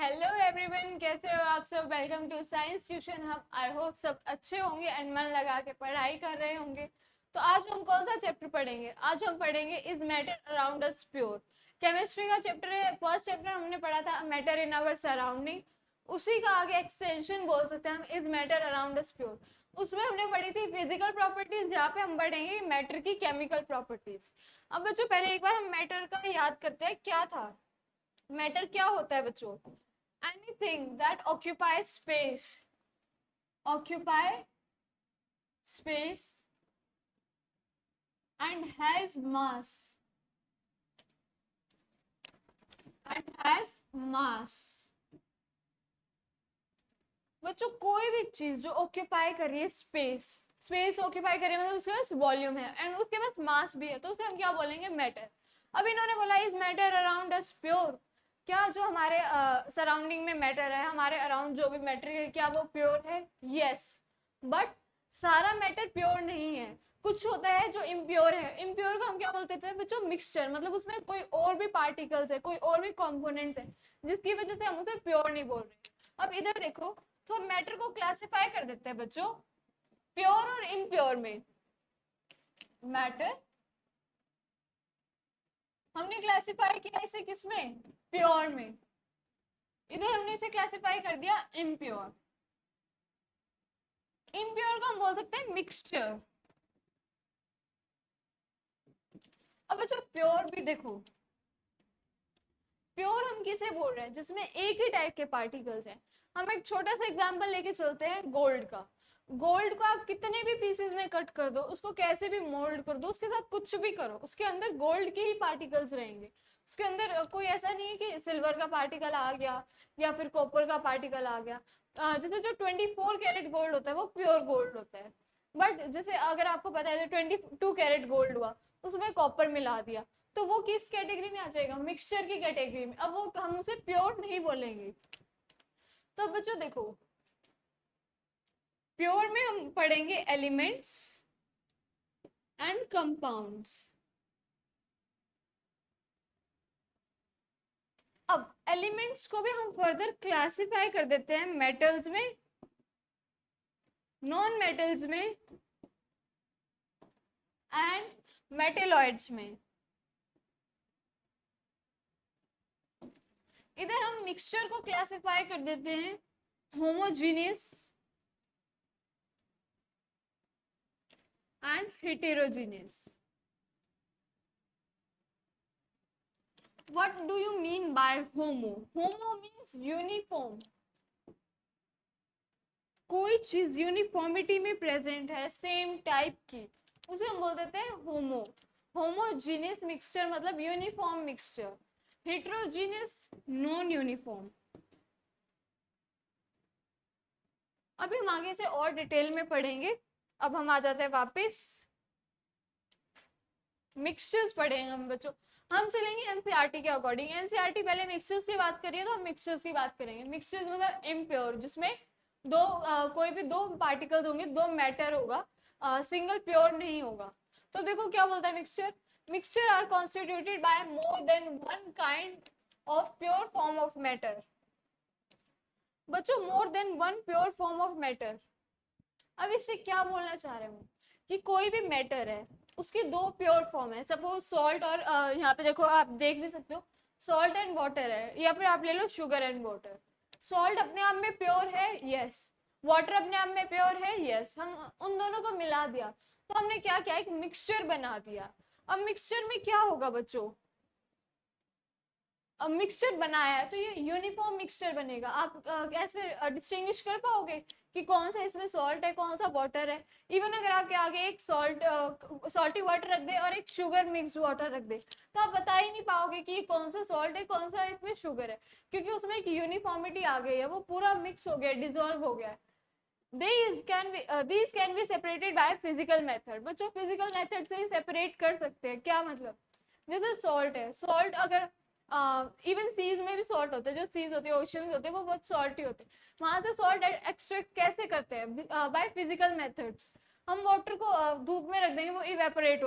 Hello everyone, कैसे हो आप सब। Welcome to science tuition hub. I hope सब अच्छे होंगे एंड मन लगा के पढ़ाई कर रहे होंगे। तो आज हम कौन सा चैप्टर पढ़ेंगे? आज हम पढ़ेंगे is matter around us pure. Chemistry का चैप्टर है। फर्स्ट चैप्टर हमने पढ़ा था मैटर इन आवर सराउंडिंग, उसी का आगे एक्सटेंशन बोल सकते हैं हम, is matter around us pure. उसमें हमने पढ़ी थी फिजिकल प्रॉपर्टीज, जहाँ पे हम पढ़ेंगे मैटर की केमिकल प्रॉपर्टीज। अब बच्चों पहले एक बार हम मैटर का याद करते हैं, क्या था मैटर, क्या होता है बच्चों। Anything that occupies occupy space and has mass and has mass। बच्चों कोई भी चीज जो ऑक्यूपाई कर रही है स्पेस ऑक्यूपाई कर रही है, मतलब उसके पास वॉल्यूम है एंड उसके पास मास भी है, तो उसे हम क्या बोलेंगे? मैटर। अब इन्होंने बोला is matter around us pure. क्या जो हमारे सराउंडिंग में मैटर है, हमारे अराउंड जो भी मैटर है, क्या वो प्योर है? यस, बट सारा मैटर प्योर नहीं है। कुछ होता है जो इम्प्योर है। इम्प्योर को हम क्या बोलते थे बच्चों? मिक्सचर। मतलब उसमें कोई और भी पार्टिकल्स है, कोई और भी कंपोनेंट्स है, जिसकी वजह से हम उसे प्योर नहीं बोल रहे। अब इधर देखो, तो हम मैटर को क्लासिफाई कर देते हैं बच्चों प्योर और इम्प्योर में। मैटर हमने क्लासिफाई किया इसे किसमें? प्योर में। इधर हमने इसे क्लासिफाई कर दिया इम्प्योर। इम्प्योर को हम बोल सकते हैं मिक्सचर। अब बच्चों प्योर भी देखो, प्योर हम किसे बोल रहे हैं? जिसमें एक ही टाइप के पार्टिकल्स हैं। हम एक छोटा सा एग्जांपल लेके चलते हैं गोल्ड का। गोल्ड को आप कितने भी पीसेस में कट कर दो, उसको कैसे भी मोल्ड कर दो, उसके साथ कुछ भी करो, उसके अंदर गोल्ड के ही पार्टिकल्स रहेंगे। उसके अंदर कोई ऐसा नहीं है कि सिल्वर का पार्टिकल आ गया या फिर कॉपर का पार्टिकल आ गया। जैसे जो 24 कैरेट गोल्ड होता है वो प्योर गोल्ड होता है। बट जैसे अगर आपको पता है जो 22 कैरेट गोल्ड हुआ, उसमें कॉपर मिला दिया, तो वो किस कैटेगरी में आ जाएगा? मिक्सचर की कैटेगरी में। अब वो हम उसे प्योर नहीं बोलेंगे। तो बच्चों देखो, प्योर में हम पढ़ेंगे एलिमेंट्स एंड कंपाउंड्स। अब एलिमेंट्स को भी हम फर्दर क्लासिफाई कर देते हैं मेटल्स में, नॉन मेटल्स में एंड मेटेलॉइड्स में। इधर हम मिक्सचर को क्लासिफाई कर देते हैं homogeneous and heterogeneous. What do you mean by homo? Homo means uniform। कोई चीज यूनिफॉर्मिटी में प्रेजेंट है, सेम टाइप की, उसे हम बोल देते हैं होमो। होमोजीनियस मिक्सचर मतलब uniform mixture. Heterogeneous non uniform. अभी हम आगे से और डिटेल में पढ़ेंगे। अब हम आ जाते हैं वापस, मिक्सचर्स पढ़ेंगे हम बच्चों। हम चलेंगे एनसीईआरटी के अकॉर्डिंग। एनसीईआरटी पहले मिक्सचर्स की बात करिए, तो हम मिक्सचर्स की बात करेंगे। मिक्सचर्स मतलब इम्प्योर, जिसमें कोई भी दो पार्टिकल्स होंगे, दो मैटर होगा, सिंगल प्योर नहीं होगा। तो देखो क्या बोलता है mixture. Mixture are constituted by more than one kind of pure form of matter. बच्चों more than one pure form of matter. अब इससे क्या बोलना चाह रहे हूँ कि कोई भी मैटर है, उसकी दो प्योर फॉर्म है। सपोज सॉल्ट और यहाँ पे देखो, आप देख भी सकते हो, सॉल्ट एंड वाटर है, या फिर आप ले low sugar and water. Salt अपने आप में प्योर है, यस। वाटर अपने आप में प्योर है, यस। हम उन दोनों को मिला दिया, तो हमने क्या किया? एक मिक्सचर बना दिया। अब मिक्सचर में क्या होगा बच्चों? अब मिक्सचर बनाया है तो ये यूनिफॉर्म मिक्सचर बनेगा। आप कैसे डिस्टिंग्विश कर पाओगे कि कौन सा इसमें सॉल्ट है, कौन सा वाटर है? इवन अगर आपके आगे एक सॉल्टी वाटर रख दे और एक शुगर मिक्स वाटर रख दे, तो आप बता ही नहीं पाओगे कि कौन सा सॉल्ट है, कौन सा इसमें शुगर है, क्योंकि उसमें एक यूनिफॉर्मिटी आ गई है, वो पूरा मिक्स हो गया, डिजोल्व हो गया है। these can be separated by physical method। बच्चों फिजिकल मेथड से ही सेपरेट कर सकते हैं। क्या मतलब? जैसे सॉल्ट है, सॉल्ट अगर इवन सीज में भी सॉल्ट होते हैं, जो सीज होती है, ओशंस होते हैं, वो बहुत सॉल्टी होते हैं। वहां से सॉल्ट एक्सट्रैक्ट कैसे करते हैं? By physical methods. हम वाटर को धूप में रख देंगे, वो इवेपोरेट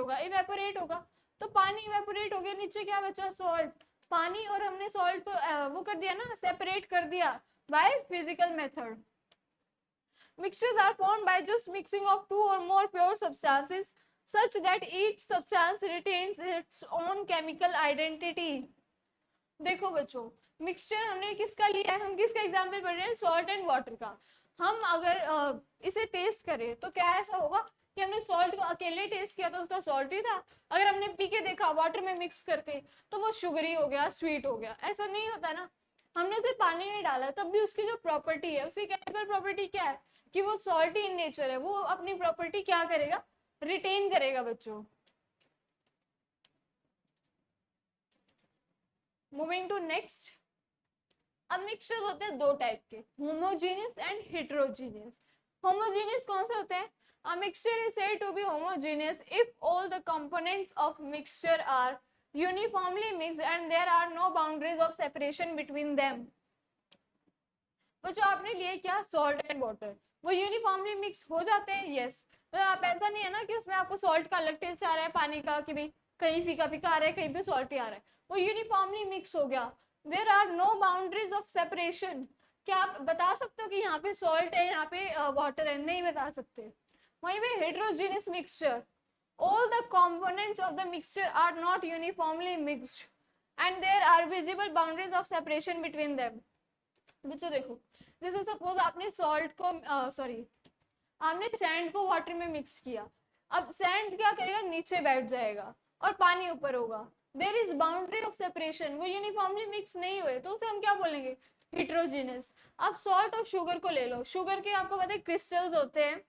होगा, तो पानी इवेपोरेट हो गया, नीचे क्या बचा? सॉल्ट। पानी और हमने सॉल्ट को वो कर दिया ना, सेपरेट कर दिया by physical method. Mixtures are formed by just mixing of two or more pure substances such that each substance retains its own chemical identity. देखो बच्चों, मिक्सचर हमने किसका लिया है, हम किसका एग्जाम्पल पढ़ रहे हैं, सॉल्ट एंड वाटर का। हम अगर इसे टेस्ट करें तो क्या ऐसा होगा कि हमने सॉल्ट को अकेले टेस्ट किया तो उसका सॉल्ट ही था, अगर हमने पी के देखा वाटर में मिक्स करके तो वो शुगरी हो गया, स्वीट हो गया, ऐसा नहीं होता ना। हमने उसे पानी में डाला तब भी उसकी जो प्रॉपर्टी है, उसकी केमिकल प्रॉपर्टी क्या है कि वो सॉल्टी इन नेचर है, वो अपनी प्रॉपर्टी क्या करेगा, रिटेन करेगा बच्चों। Moving to next. अब मिक्सचर्स होते हैं दो टाइप के, होमोजेनियस एंड हेटेरोजेनियस। होमोजेनियस कौन से होते हैं, a mixture is said to be homogeneous if all the components of mixture are uniformly mixed and there are no boundaries of separation between them। बच्चों आपने लिए क्या, सॉल्ट एंड वाटर, वो uniformly mix हो जाते हैं, यस। तो आप ऐसा नहीं है ना कि उसमें आपको सॉल्ट का अलग टेस्ट आ रहा है, पानी का कि भाई कहीं फीका फीका आ रहा है, कहीं पे सॉल्टी आ रहा है, वो यूनिफॉर्मली मिक्स हो गया। There are no boundaries of separation. क्या आप बता सकते हो कि यहाँ पे सॉल्ट है, यहाँ पे वाटर है, नहीं बता सकते। वहीं पे heterogeneous mixture, all the components of the mixture are not uniformly mixed and there are visible boundaries of separation between them। बच्चों देखो, जैसे सपोज आपने सॉल्ट को आपने सैंड को वाटर में मिक्स किया, अब सैंड क्या करेगा, नीचे बैठ जाएगा और पानी ऊपर होगा, there is boundary of separation, वो यूनिफॉर्मली मिक्स नहीं हुए तो उसे हम क्या बोलेंगे, हेटेरोजेनियस। अब सॉल्ट और शुगर को ले लो, शुगर के आपको पता है क्रिस्टल्स होते हैं,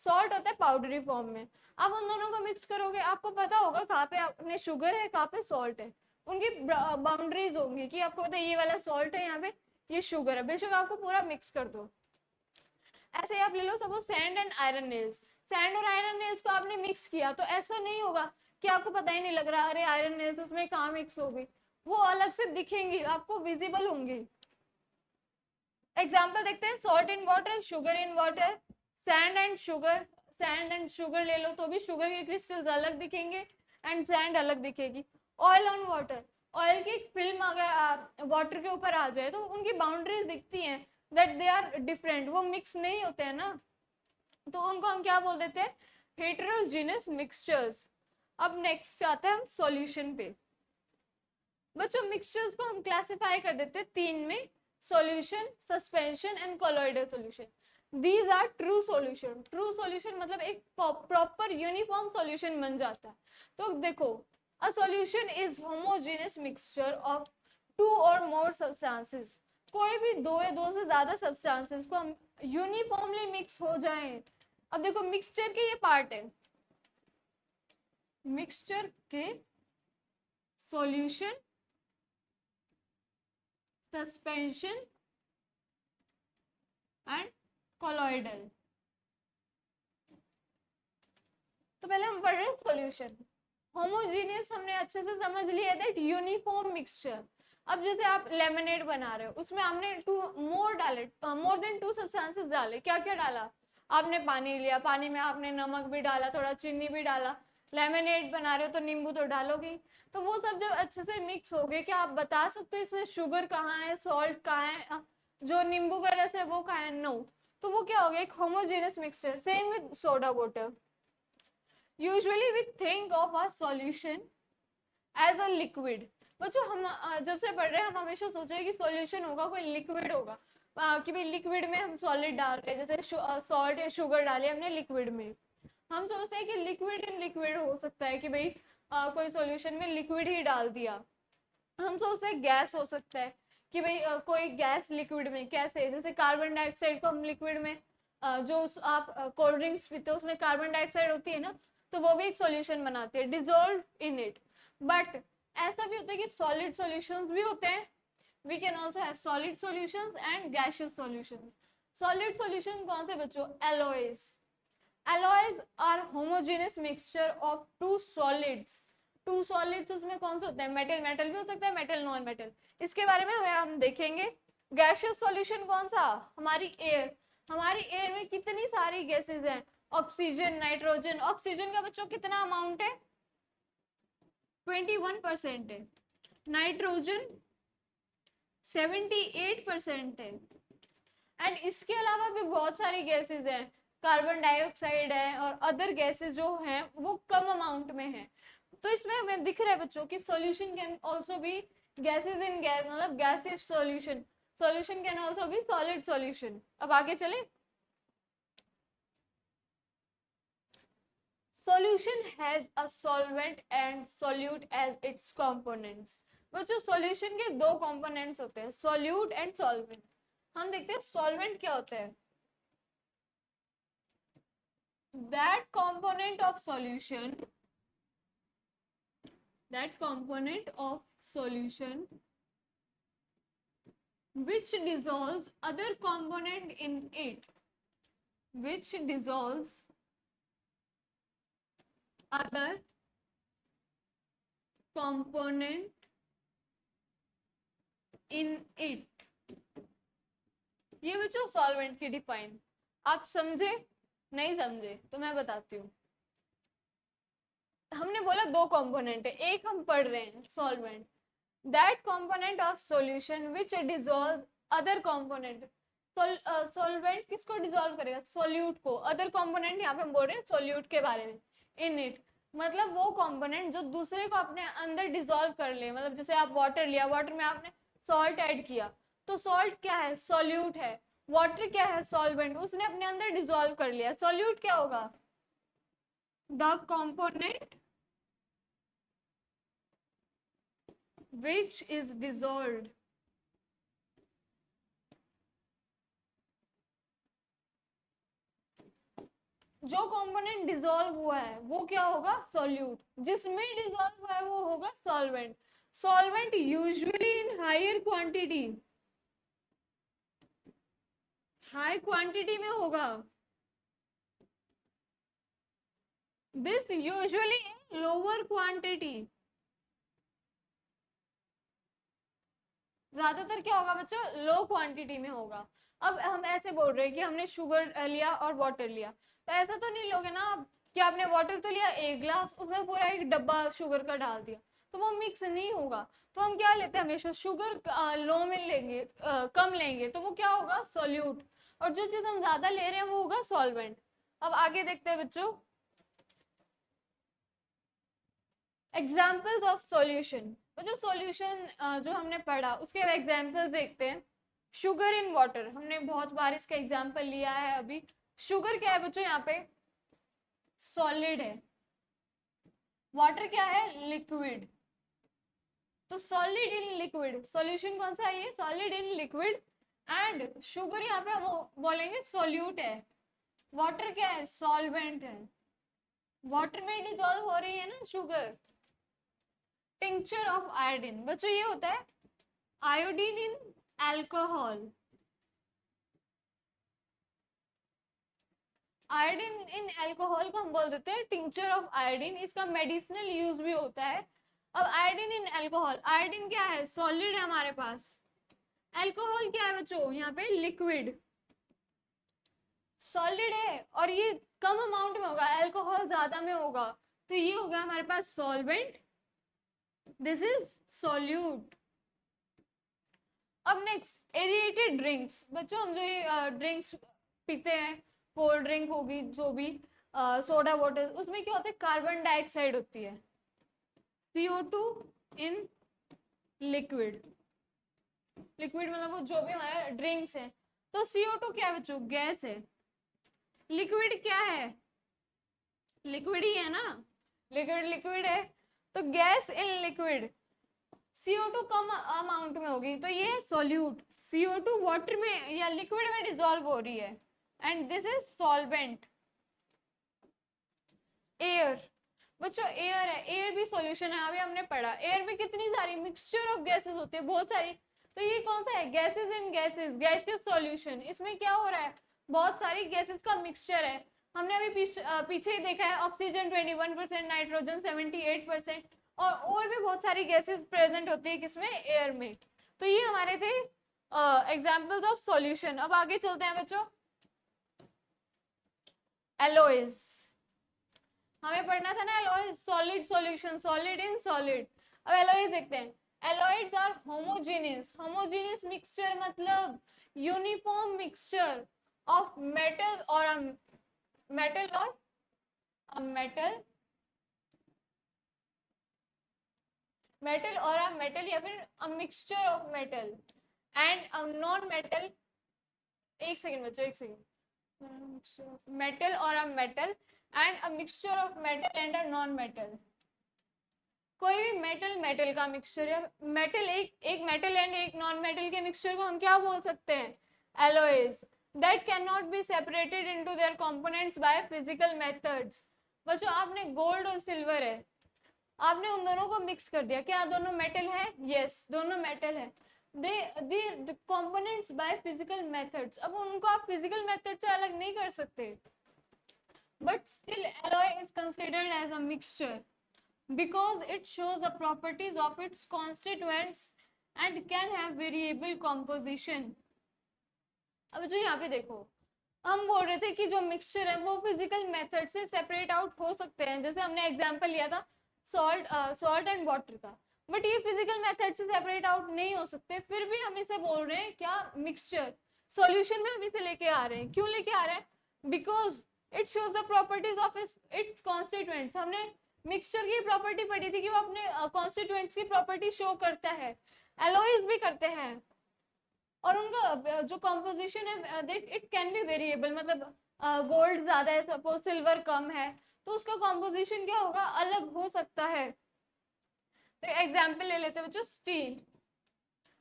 सॉल्ट होता है पाउडरी फॉर्म में। आप उन दोनों को मिक्स करोगे, आपको पता होगा कहाँ पे आपने शुगर है, कहाँ पे सॉल्ट है, उनकी बाउंड्रीज होंगी कि आपको पता है ये वाला सॉल्ट है, यहाँ पे ये शुगर है, बेशक आपको पूरा मिक्स कर दो। ऐसे आप ले लो suppose sand and iron nails, sand और आयरन नेल्स को आपने मिक्स किया तो ऐसा नहीं होगा कि आपको पता ही नहीं लग रहा अरे आयरन नेल्स उसमें कहाँ मिक्स हो गई, वो अलग से दिखेंगी, आपको विजिबल होंगी। एग्जाम्पल देखते हैं, salt in water, sugar in water, sand and sugar, sand and sugar ले लो तो भी शुगर के क्रिस्टल्स अलग दिखेंगे एंड सैंड अलग दिखेगी। ऑयल ऑन वाटर, ऑयल की फिल्म अगर वाटर के ऊपर आ जाए तो उनकी बाउंड्रीज दिखती हैं दैट दे आर डिफरेंट, वो मिक्स नहीं होते हैं ना, तो उनको हम क्या बोल देते हैं, हेटेरोजेनस मिक्सचर्स। अब नेक्स्ट आते हैं हम सॉल्यूशन पे। बच्चों मिक्सचर्स को हम क्लासिफाई कर देते हैं तीन में, solution, suspension and colloidal solution. These are true solution। True solution मतलब एक प्रॉपर यूनिफॉर्म सॉल्यूशन बन जाता है। तो देखो, a solution is homogeneous mixture of two or more substances। कोई भी दो या दो से ज्यादा सब्सटेंसेस को हम यूनिफॉर्मली मिक्स हो जाएं। अब देखो मिक्सचर के ये पार्ट है, मिक्सचर के सॉल्यूशन, सस्पेंशन एंड कोलॉइडल। तो पहले हम पढ़ रहे हैं सॉल्यूशन। होमोजेनियस हमने अच्छे से समझ लिया दैट यूनिफॉर्म मिक्सचर। अब जैसे आप लेमनेड बना रहे हो, उसमें आपने मोर देन टू सब्सटेंसेस डाले, क्या क्या डाला, आपने पानी लिया, पानी में आपने नमक भी डाला, थोड़ा चीनी भी डाला, लेमनेड बना रहे हो तो नींबू तो डालोगे। तो वो सब जब अच्छे से मिक्स हो गए, क्या आप बता सकते हो इसमें शुगर कहाँ है, सॉल्ट कहाँ है, जो नींबू का रस है वो कहाँ है, नो। तो वो क्या हो गया, एक homogeneous mixture. Same with soda water. Usually we think of a solution as a liquid. बच्चों हम जब से पढ़ रहे हैं हम हमेशा सोच रहे हैं कि सॉल्यूशन होगा कोई लिक्विड होगा, कि भाई लिक्विड में हम सॉलिड डाल रहे हैं, जैसे सॉल्ट या शुगर डाले हमने लिक्विड में, हम सोचते हैं कि लिक्विड इन लिक्विड हो सकता है कि भाई कोई सॉल्यूशन में लिक्विड ही डाल दिया। हम सोचते हैं गैस हो सकता है कि भाई कोई गैस लिक्विड में, कैसे, जैसे कार्बन डाइऑक्साइड को हम लिक्विड में जो आप कोल्ड ड्रिंक्स पीते हो उसमें कार्बन डाइऑक्साइड होती है ना, तो वो भी एक सॉल्यूशन बनाती है, डिजोल्व इन इट। बट ऐसा भी होता है कि सॉलिड सॉल्यूशंस भी होते हैं, we can also have solid solutions and gaseous solutions. Solid solution कौन से बच्चों, alloys. Alloys are homogeneous mixture of two solids. Two solids उसमें कौन से होते हैं, मेटल, मेटल भी हो सकता है, मेटल नॉन मेटल, इसके बारे में हम देखेंगे। गैसियस सॉल्यूशन कौन सा, हमारी एयर। हमारी एयर में कितनी सारी गैसेस हैं, ऑक्सीजन, नाइट्रोजन। ऑक्सीजन का बच्चों कितना अमाउंट है, 21% है। नाइट्रोजन 78% है। एंड इसके अलावा भी बहुत सारी गैसेस हैं, कार्बन डाइऑक्साइड है और अदर गैसेस जो हैं वो कम अमाउंट में है। तो इसमें हमें दिख रहा है बच्चों कि solution can also be gases in gas, मतलब gases solution, solution can also be solid solution. अब आगे चले। Solution has a solvent and solute as its components. बच्चों सॉल्यूशन के दो कंपोनेंट्स होते हैं, सॉल्यूट एंड सॉल्वेंट। हम देखते हैं सॉल्वेंट क्या होता है। that component of solution which dissolves other component in it, which dissolves other component in it। ये बच्चों सॉल्वेंट की डिफाइन। आप समझे नहीं समझे तो मैं बताती हूँ। हमने बोला दो कंपोनेंट है, एक हम पढ़ रहे हैं solvent, that component of solution which dissolve other component. Solvent किसको डिसॉल्व करेगा, सॉल्यूट को। अदर कंपोनेंट यहाँ पे हम बोल रहे हैं सॉल्यूट के बारे में। इन इट मतलब वो कंपोनेंट जो दूसरे को अपने अंदर डिसॉल्व कर ले, मतलब जैसे आप वाटर लिया, वाटर में आपने सॉल्ट ऐड किया, तो सॉल्ट क्या है, सॉल्यूट है। वाटर क्या है, सॉल्वेंट, उसने अपने अंदर डिसॉल्व कर लिया। सॉल्यूट क्या होगा, the component which is dissolved जो कंपोनेंट डिसॉल्व हुआ है वो क्या होगा, सॉल्यूट। जिसमें डिसॉल्व हुआ है वो होगा solvent. Solvent usually in higher quantity, high quantity में होगा। This usually in lower quantity, ज्यादातर क्या होगा बच्चों, लो क्वांटिटी में होगा। अब हम ऐसे बोल रहे हैं कि हमने शुगर लिया और वाटर लिया, तो ऐसा तो नहीं लोगे ना आप कि आपने वाटर तो लिया एक ग्लास, उसमें पूरा एक डब्बा शुगर का डाल दिया, तो वो मिक्स नहीं होगा। तो हम क्या लेते हैं, हमेशा शुगर लो में लेंगे, कम लेंगे, तो वो क्या होगा, सॉल्यूट। और जो चीज हम ज्यादा ले रहे हैं वो होगा सॉल्वेंट। अब आगे देखते हैं बच्चों, एग्जाम्पल्स ऑफ सॉल्यूशन। जो सॉल्यूशन जो हमने पढ़ा उसके एग्जाम्पल्स देखते हैं। शुगर इन वाटर, हमने बहुत बार इसका एग्जाम्पल लिया है अभी। शुगर क्या है बच्चों, यहाँ पे सॉलिड है, वाटर क्या है, लिक्विड। तो सॉलिड इन लिक्विड, सॉल्यूशन कौन सा है, ये solid in liquid. And sugar यहाँ पे हम बोलेंगे सॉल्यूट है। वाटर क्या है, सॉल्वेंट है, वाटर में डिसॉल्व हो रही है ना शुगर। टिंक्चर ऑफ आयोडीन, बच्चों ये होता है आयोडीन इन अल्कोहल। आयोडीन इन अल्कोहल को हम बोल देते हैं टिंक्चर ऑफ आयोडीन। इसका मेडिसिनल यूज भी होता है। अब आयोडीन इन अल्कोहल, आयोडीन क्या है, सॉलिड है हमारे पास। अल्कोहल क्या है बच्चों, यहाँ पे लिक्विड। सॉलिड है और ये कम अमाउंट में होगा, अल्कोहल ज्यादा में होगा, तो ये हो गया हमारे पास सॉल्वेंट, दिस इज सॉल्यूट। अब नेक्स्ट एरिएटेड ड्रिंक्स। बच्चों हम जो ये ड्रिंक्स पीते हैं, कोल्ड ड्रिंक होगी जो भी, सोडा वाटर, उसमें क्या होता है, कार्बन डाइऑक्साइड होती है, CO2 इन लिक्विड। लिक्विड मतलब वो जो भी हमारा ड्रिंक्स है। तो CO2 क्या है बच्चों, गैस है। लिक्विड क्या है, लिक्विड ही है ना, लिक्विड लिक्विड है, तो gas in liquid. CO2 come amount में होगी तो ये सॉल्यूट। CO2 वाटर में या लिक्विड में डिसॉल्व हो रही है, and this is solvent. Air, बच्चों एयर है, एयर भी सॉल्यूशन है, अभी हमने पढ़ा। एयर में कितनी सारी मिक्सचर ऑफ गैसेस होती है, बहुत सारी। तो ये कौन सा है, gases in gases, gaseous solution. इसमें क्या हो रहा है, बहुत सारी गैसेस का मिक्सचर है। हमने अभी पीछे ही देखा है, ऑक्सीजन 21%, नाइट्रोजन 78%, और भी बहुत सारी गैसेस प्रेजेंट होती है किसमें, एयर में। तो ये हमारे थे एग्जाम्पल्स ऑफ सॉल्यूशन। अब आगे चलते हैं बच्चों, एलॉयज। हमें पढ़ना था ना alloys, solid solution, solid in solid. अब एलॉयज देखते हैं। एलॉइड्स आर होमोजेनियस, होमोजेनियस मिक्सचर मतलब यूनिफॉर्म मिक्सचर ऑफ मेटल और मेटल और मेटल, मेटल और अ मेटल या फिर a mixture of metal and a non metal, एक सेकेंड बच्चों, एक सेकेंड, मेटल और a metal and a mixture of metal and a non metal, कोई भी मेटल मेटल का मिक्सचर या मेटल एक मेटल एंड एक नॉन मेटल के मिक्सचर को हम क्या बोल सकते हैं, alloys, that can not be separated into their components by physical methods. बच्चों आपने गोल्ड और सिल्वर है, आपने उन दोनों को मिक्स कर दिया, क्या दोनों मेटल है, यस दोनों मेटल है, दे कंपोनेंट्स बाय फिजिकल मेथड्स, अब उनको आप फिजिकल मेथड से अलग नहीं कर सकते, but still alloy is considered as a mixture because it shows the properties of its constituents and can have variable composition। अब जो यहाँ पे देखो, हम बोल रहे थे कि जो मिक्सचर है वो फिजिकल मेथड से सेपरेट आउट हो सकते हैं, जैसे हमने एग्जांपल लिया था सॉल्ट एंड वाटर का, बट ये फिजिकल मेथड से सेपरेट आउट नहीं हो सकते, फिर भी हम इसे बोल रहे हैं क्या, मिक्सचर। सॉल्यूशन में हम इसे लेके आ रहे हैं, क्यों लेके आ रहे हैं, because it shows the properties of its constituents. हमने मिक्सचर की प्रॉपर्टी पढ़ी थी कि वो अपने कॉन्स्टिट्यूएंट्स की प्रॉपर्टी शो करता है, एलॉयज भी करते हैं, और उनका जो कॉम्पोजिशन है that it can be variable, मतलब गोल्ड ज्यादा है सपोज सिल्वर कम है, तो उसका कॉम्पोजिशन क्या होगा, अलग हो सकता है। तो एग्जांपल ले लेते हैं बच्चों, steel,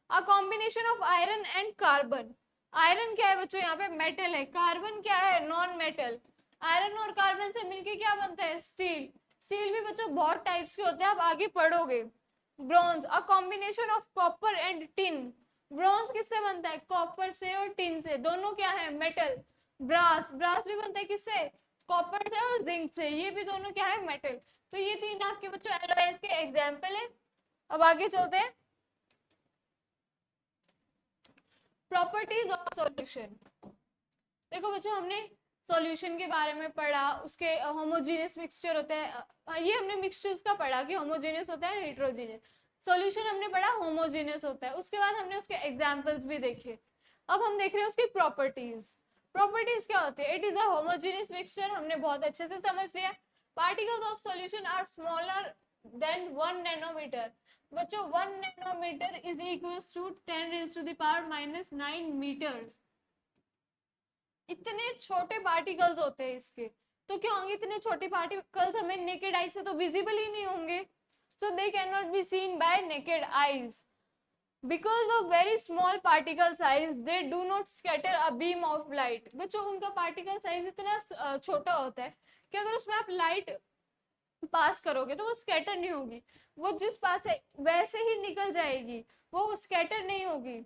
a combination of iron and carbon, iron क्या है बच्चों यहाँ पे, मेटल है, कार्बन क्या है, नॉन मेटल, आयरन और कार्बन से मिलके क्या बनता है, स्टील। स्टील भी बच्चों बहुत टाइप्स के होते हैं, आप आगे पढ़ोगे। Bronze, a combination of copper and tin, bronze किससे बनता है, कॉपर से और टिन से, दोनों क्या है, मेटल। ब्रास, ब्रास भी बनता है किससे, कॉपर से और जिंक से, ये भी दोनों क्या है, मेटल। तो ये तीन आपके बच्चों एलॉयज के एग्जांपल है। अब आगे चलते हैं, प्रॉपर्टीज ऑफ सॉल्यूशन। देखो बच्चों हमने सॉल्यूशन के बारे में पढ़ा, उसके होमोजेनियस मिक्सचर होते हैं, ये हमने मिक्सचर्स का पढ़ा कि होमोजेनियस होता है हेट्रोजेनियस, सॉल्यूशन हमने पढ़ा होमोजेनियस होता है, उसके बाद हमने उसके एग्जांपल्स भी देखे। अब हम देख रहे हैं उसकी प्रॉपर्टीज। प्रॉपर्टीज क्या होती है, it is a homogeneous mixture, हमने बहुत अच्छे से समझ लिया। Particles of solution are smaller than 1 nanometre, बच्चों 1 nanometre is equals to 10 raised to the power -9 metres, इतने छोटे पार्टिकल्स होते हैं इसके। तो क्या होंगे, इतने छोटे पार्टिकल्स हमें नेकेड आई से तो विजिबल ही नहीं होंगे, so they can not be seen by naked eyes, because of very small particle size they do not scatter a beam of light। बच्चों उनका पार्टिकल साइज इतना छोटा होता है कि अगर उसमें आप लाइट पास करोगे तो वो स्कैटर नहीं होगी, वो जिस पास है वैसे ही निकल जाएगी, वो स्कैटर नहीं होगी।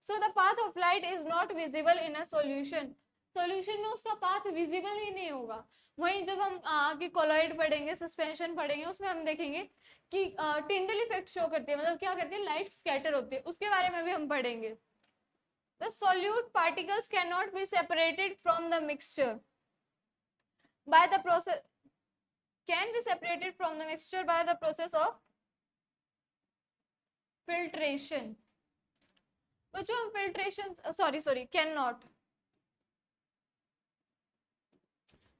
So the path of light is not visible in a solution। Solution में उसका पाथ विजिबल ही नहीं होगा। वहीं जब हम आगे कोलॉइड पढ़ेंगे, सस्पेंशन पढ़ेंगे, उसमें हम देखेंगे कि टिंडल इफेक्ट शो करती है, मतलब क्या करती है, लाइट स्कैटर होती है, उसके बारे में भी हम पढ़ेंगे। The solute particles cannot be separated from the mixture by the process, can be separated from the mixture by the process of filtration। बच्चों हम फिल्ट्रेशन, सॉरी कैन नॉट,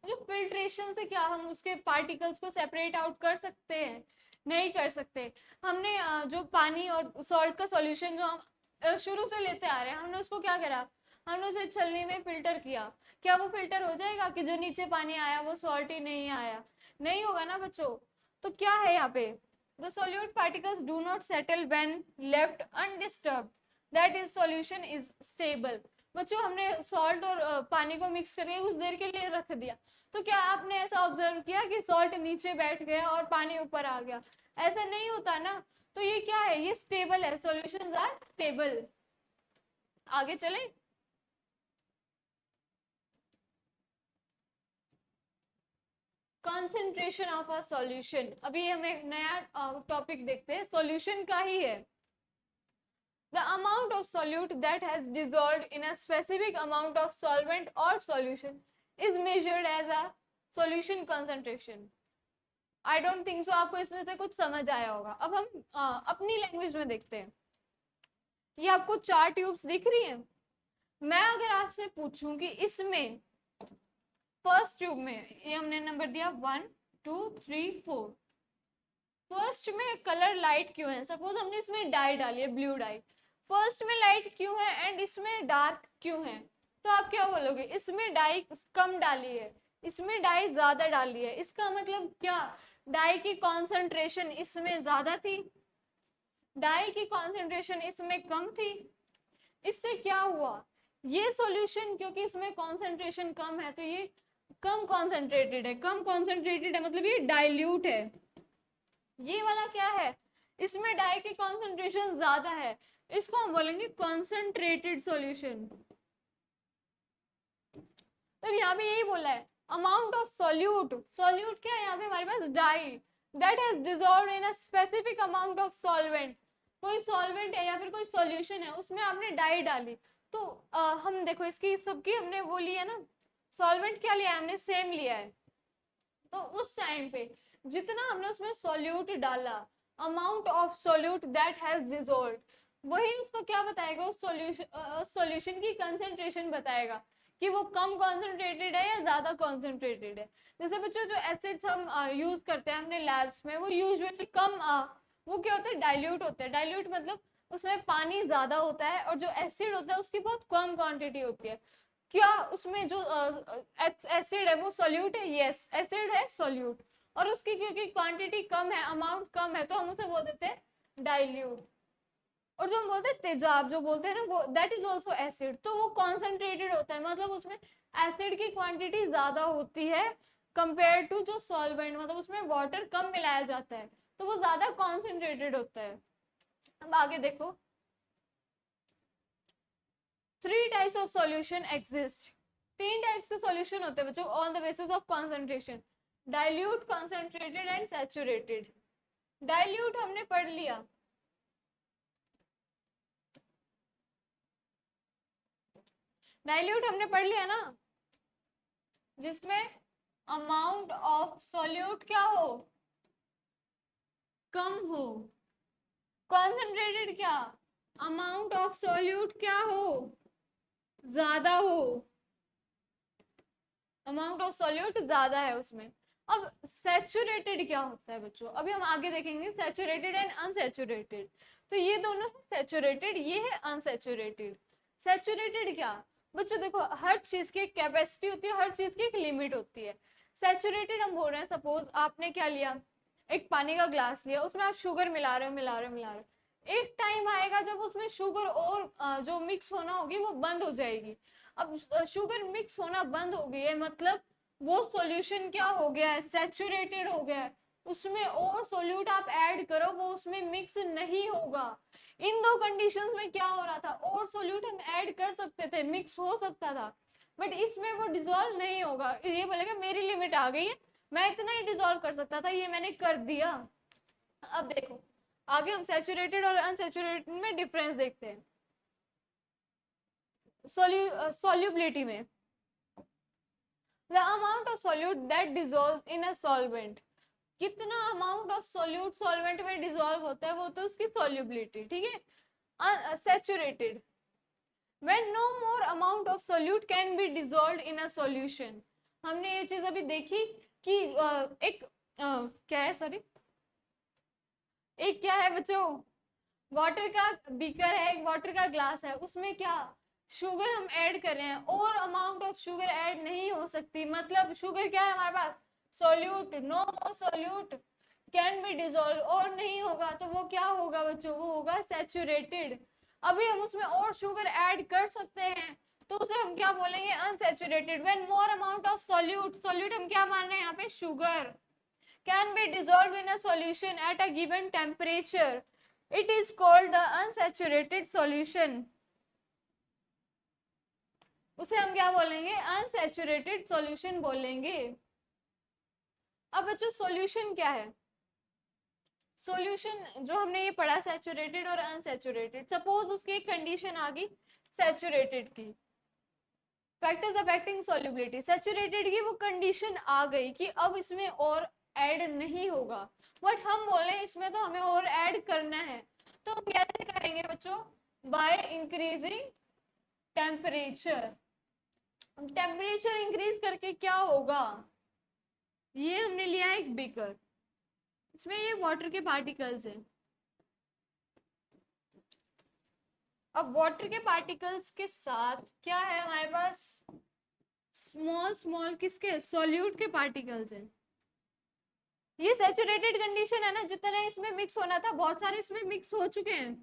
जो फिल्ट्रेशन से क्या हम उसके पार्टिकल्स को सेपरेट आउट कर सकते हैं, नहीं कर सकते। हमने जो पानी और सॉल्ट का सॉल्यूशन जो हम शुरू से लेते आ रहे हैं, हमने उसको क्या करा, हमने उसे छलनी में फिल्टर किया, क्या वो फिल्टर हो जाएगा कि जो नीचे पानी आया वो सॉल्ट ही नहीं आया, नहीं होगा ना बच्चों। तो क्या है यहाँ पे, the solute particles do not settle when left undisturbed, that is solution is stable. बच्चों हमने सॉल्ट और पानी को मिक्स करके कुछ देर के लिए रख दिया, तो क्या आपने ऐसा ऑब्जर्व किया कि सॉल्ट नीचे बैठ गया और पानी ऊपर आ गया, ऐसा नहीं होता ना। तो ये क्या है, ये स्टेबल है, सॉल्यूशंस आर स्टेबल। आगे चले, कंसंट्रेशन ऑफ अ सॉल्यूशन। अभी हम एक नया टॉपिक देखते हैं, सॉल्यूशन का ही है। The amount of solute that has dissolved in a specific amount of solvent or solution is measured as a solution concentration। I don't think so आपको इसमें से कुछ समझ आया होगा। अब हम अपनी लैंग्वेज में देखते हैं। ये आपको 4 ट्यूब्स दिख रही हैं। मैं अगर आपसे पूछूं कि इसमें फर्स्ट ट्यूब में, ये हमने नंबर दिया 1 2 3 4, फर्स्ट में कलर लाइट क्यों है? सपोज हमने इसमें डाई डाली है, ब्लू डाई, फर्स्ट में लाइट क्यों है एंड इसमें डार्क क्यों है? तो आप क्या बोलोगे? इसमें डाई कम डाली है, इसमें डाई ज्यादा डाली है। इसका मतलब क्या? डाई की कॉन्सेंट्रेशन इसमें ज्यादा थी, डाई की कॉन्सेंट्रेशन इसमें कम थी। इससे क्या हुआ? ये सॉल्यूशन, क्योंकि इसमें कॉन्सेंट्रेशन कम है तो ये कम कॉन्सेंट्रेटेड है, कम कॉन्सेंट्रेटेड है मतलब ये डाइल्यूट है। ये वाला क्या है? इसमें डाई की कॉन्सेंट्रेशन ज्यादा है, इसको हम बोलेंगे कॉन्सेंट्रेटेड सॉल्यूशन। तो यहाँ पे यही बोला है, अमाउंट ऑफ सॉल्यूट, सॉल्यूट क्या है यहाँ पे हमारे पास? Dye that has dissolved in a specific amount of solvent. कोई सॉल्वेंट है या फिर कोई सॉल्यूशन है, उसमें आपने डाई डाली, तो हम देखो इसकी सबकी हमने वो लिया ना, सॉल्वेंट क्या लिया है हमने? सेम लिया है। तो उस टाइम पे जितना हमने उसमें सॉल्यूट डाला, amount of solute that has dissolved, वही उसको क्या बताएगा? उस सॉल्यूशन की कंसेंट्रेशन बताएगा कि वो कम कॉन्सेंट्रेटेड है या ज्यादा कॉन्सेंट्रेटेड है। जैसे बच्चों जो एसिड्स हम यूज करते हैं अपने लैब्स में, वो यूजुअली कम वो क्या होता है? डाइल्यूट होते हैं। डाइल्यूट मतलब उसमें पानी ज्यादा होता है और जो एसिड होता है उसकी बहुत कम क्वांटिटी होती है। क्या उसमें जो एसिड है वो सॉल्यूट है? यस, एसिड है, सॉल्यूट, और उसकी क्योंकि क्वांटिटी कम है, अमाउंट कम है, तो हम उसे बोल देते हैं डाइल्यूट। और जो हम बोलते हैं तेजाब, जो बोलते हैं ना, वो दैट इज ऑल्सो एसिड, तो वो कॉन्सेंट्रेटेड होता है, मतलब उसमें एसिड की क्वांटिटी ज्यादा होती है कंपेयर टू जो सॉल्वेंट, मतलब उसमें वाटर कम मिलाया जाता है तो वो ज्यादा कॉन्सेंट्रेटेड होता है। अब आगे देखो, 3 types of solution exist. 3 types के सॉल्यूशन होते हैं बच्चों on the basis of concentration, dilute, concentrated and saturated. Dilute हमने पढ़ लिया, डाइल्यूट हमने पढ़ लिया ना, जिसमें अमाउंट ऑफ सॉल्यूट क्या हो? कम हो। कॉन्सेंट्रेटेड क्या? अमाउंट ऑफ सॉल्यूट क्या हो? ज्यादा हो। अमाउंट ऑफ सॉल्यूट ज्यादा है उसमें। अब सैचुरेटेड क्या होता है बच्चों? अभी हम आगे देखेंगे सैचुरेटेड एंड अनसैचुरेटेड। तो ये दोनों है सैचुरेटेड, ये है अनसैचुरेटेड। सैचुरेटेड क्या बच्चों? देखो, हर चीज की एक कैपेसिटी होती है, हर चीज की एक लिमिट होती है। सैचुरेटेड हम बोल रहे हैं, सपोज आपने क्या लिया, एक पानी का ग्लास लिया, उसमें आप शुगर मिला रहे हो, मिला रहे हो, मिला रहे हो, एक टाइम आएगा जब उसमें शुगर और जो मिक्स होना होगी वो बंद हो जाएगी। अब शुगर मिक्स होना बंद हो गई है, मतलब वो सॉल्यूशन क्या हो गया है? सैचुरेटेड हो गया है। उसमें और सोल्यूट आप ऐड करो, वो उसमें मिक्स नहीं होगा। इन दो कंडीशंस में क्या हो रहा था? और सोल्यूट हम ऐड कर सकते थे, मिक्स हो सकता था, बट इसमें वो डिसॉल्व नहीं होगा। ये बोलेगा मेरी लिमिट आ गई है, मैं इतना ही डिसॉल्व कर सकता था, ये मैंने कर दिया। अब देखो आगे हम सैचुरेटेड और अनसैचुरेटेड में डिफरेंस देखते हैं। solubility में, the amount of solute that dissolves in a solvent, कितना अमाउंट ऑफ सोल्यूट सॉल्वेंट में डिसॉल्व होता है, वो तो उसकी सॉल्युबिलिटी, ठीक है। Saturated, when no more amount of solute can be dissolved in a solution। हमने ये चीज अभी देखी कि एक क्या है, सॉरी, एक क्या है बच्चों, वाटर का बीकर है, एक वाटर का ग्लास है, उसमें क्या शुगर हम ऐड कर रहे हैं, और अमाउंट ऑफ शुगर ऐड नहीं हो सकती, मतलब शुगर क्या है हमारे पास? Solute, no more solute can be dissolve, और नहीं होगा तो वो क्या होगा बच्चों? वो होगा सैचुरेटेड। अभी हम उसमें और शुगर ऐड कर सकते हैं तो उसे हम क्या बोलेंगे? Unsaturated. When more amount of solute, solute हम क्या मान रहे हैं यहाँ पे? Sugar, can be dissolve in a solution at a given temperature, it is called the unsaturated solution। उसे हम क्या बोलेंगे? अनसैचुरेटेड सॉल्यूशन बोलेंगे। अब बच्चों सॉल्यूशन क्या है? सॉल्यूशन जो हमने ये पढ़ा सैचुरेटेड और अनसैचुरेटेड, सपोज उसकी एक कंडीशन आ गई सैचुरेटेड की, फैक्टर्स अफेक्टिंग सॉल्युबिलिटी, सैचुरेटेड की वो कंडीशन आ गई कि अब इसमें और ऐड नहीं होगा, बट हम बोले इसमें तो हमें और ऐड करना है, तो हम कैसे करेंगे बच्चों? By increasing temperature. Temperature increase करके क्या होगा? ये हमने लिया एक बीकर, इसमें ये वाटर के पार्टिकल्स हैं। अब वाटर के पार्टिकल्स के साथ क्या है हमारे पास? स्मॉल स्मॉल किसके? सॉल्यूट के पार्टिकल्स हैं। ये सैचुरेटेड कंडीशन है ना, जितने इसमें मिक्स होना था बहुत सारे इसमें मिक्स हो चुके हैं।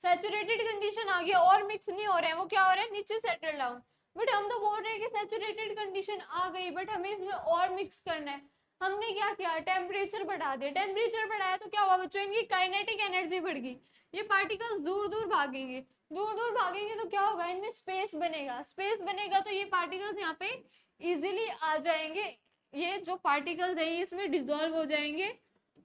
सैचुरेटेड कंडीशन आ गया और मिक्स नहीं हो रहे हैं, वो क्या हो रहा है? नीचे सेटल डाउन। बट हम तो बोल रहे हैं कि सैचुरेटेड कंडीशन आ गई, बट हमें इसमें और मिक्स करना है। हमने क्या किया? टेम्परेचर बढ़ा दिया। टेम्परेचर बढ़ाया तो क्या हुआ बच्चों? इनकी काइनेटिक एनर्जी बढ़ गई। ये पार्टिकल्स दूर दूर भागेंगे, दूर दूर भागेंगे तो क्या होगा? इनमें स्पेस बनेगा। स्पेस बनेगा तो ये पार्टिकल्स यहाँ पे इजीली आ जाएंगे। ये जो पार्टिकल्स है ये इसमें डिसॉल्व हो जाएंगे,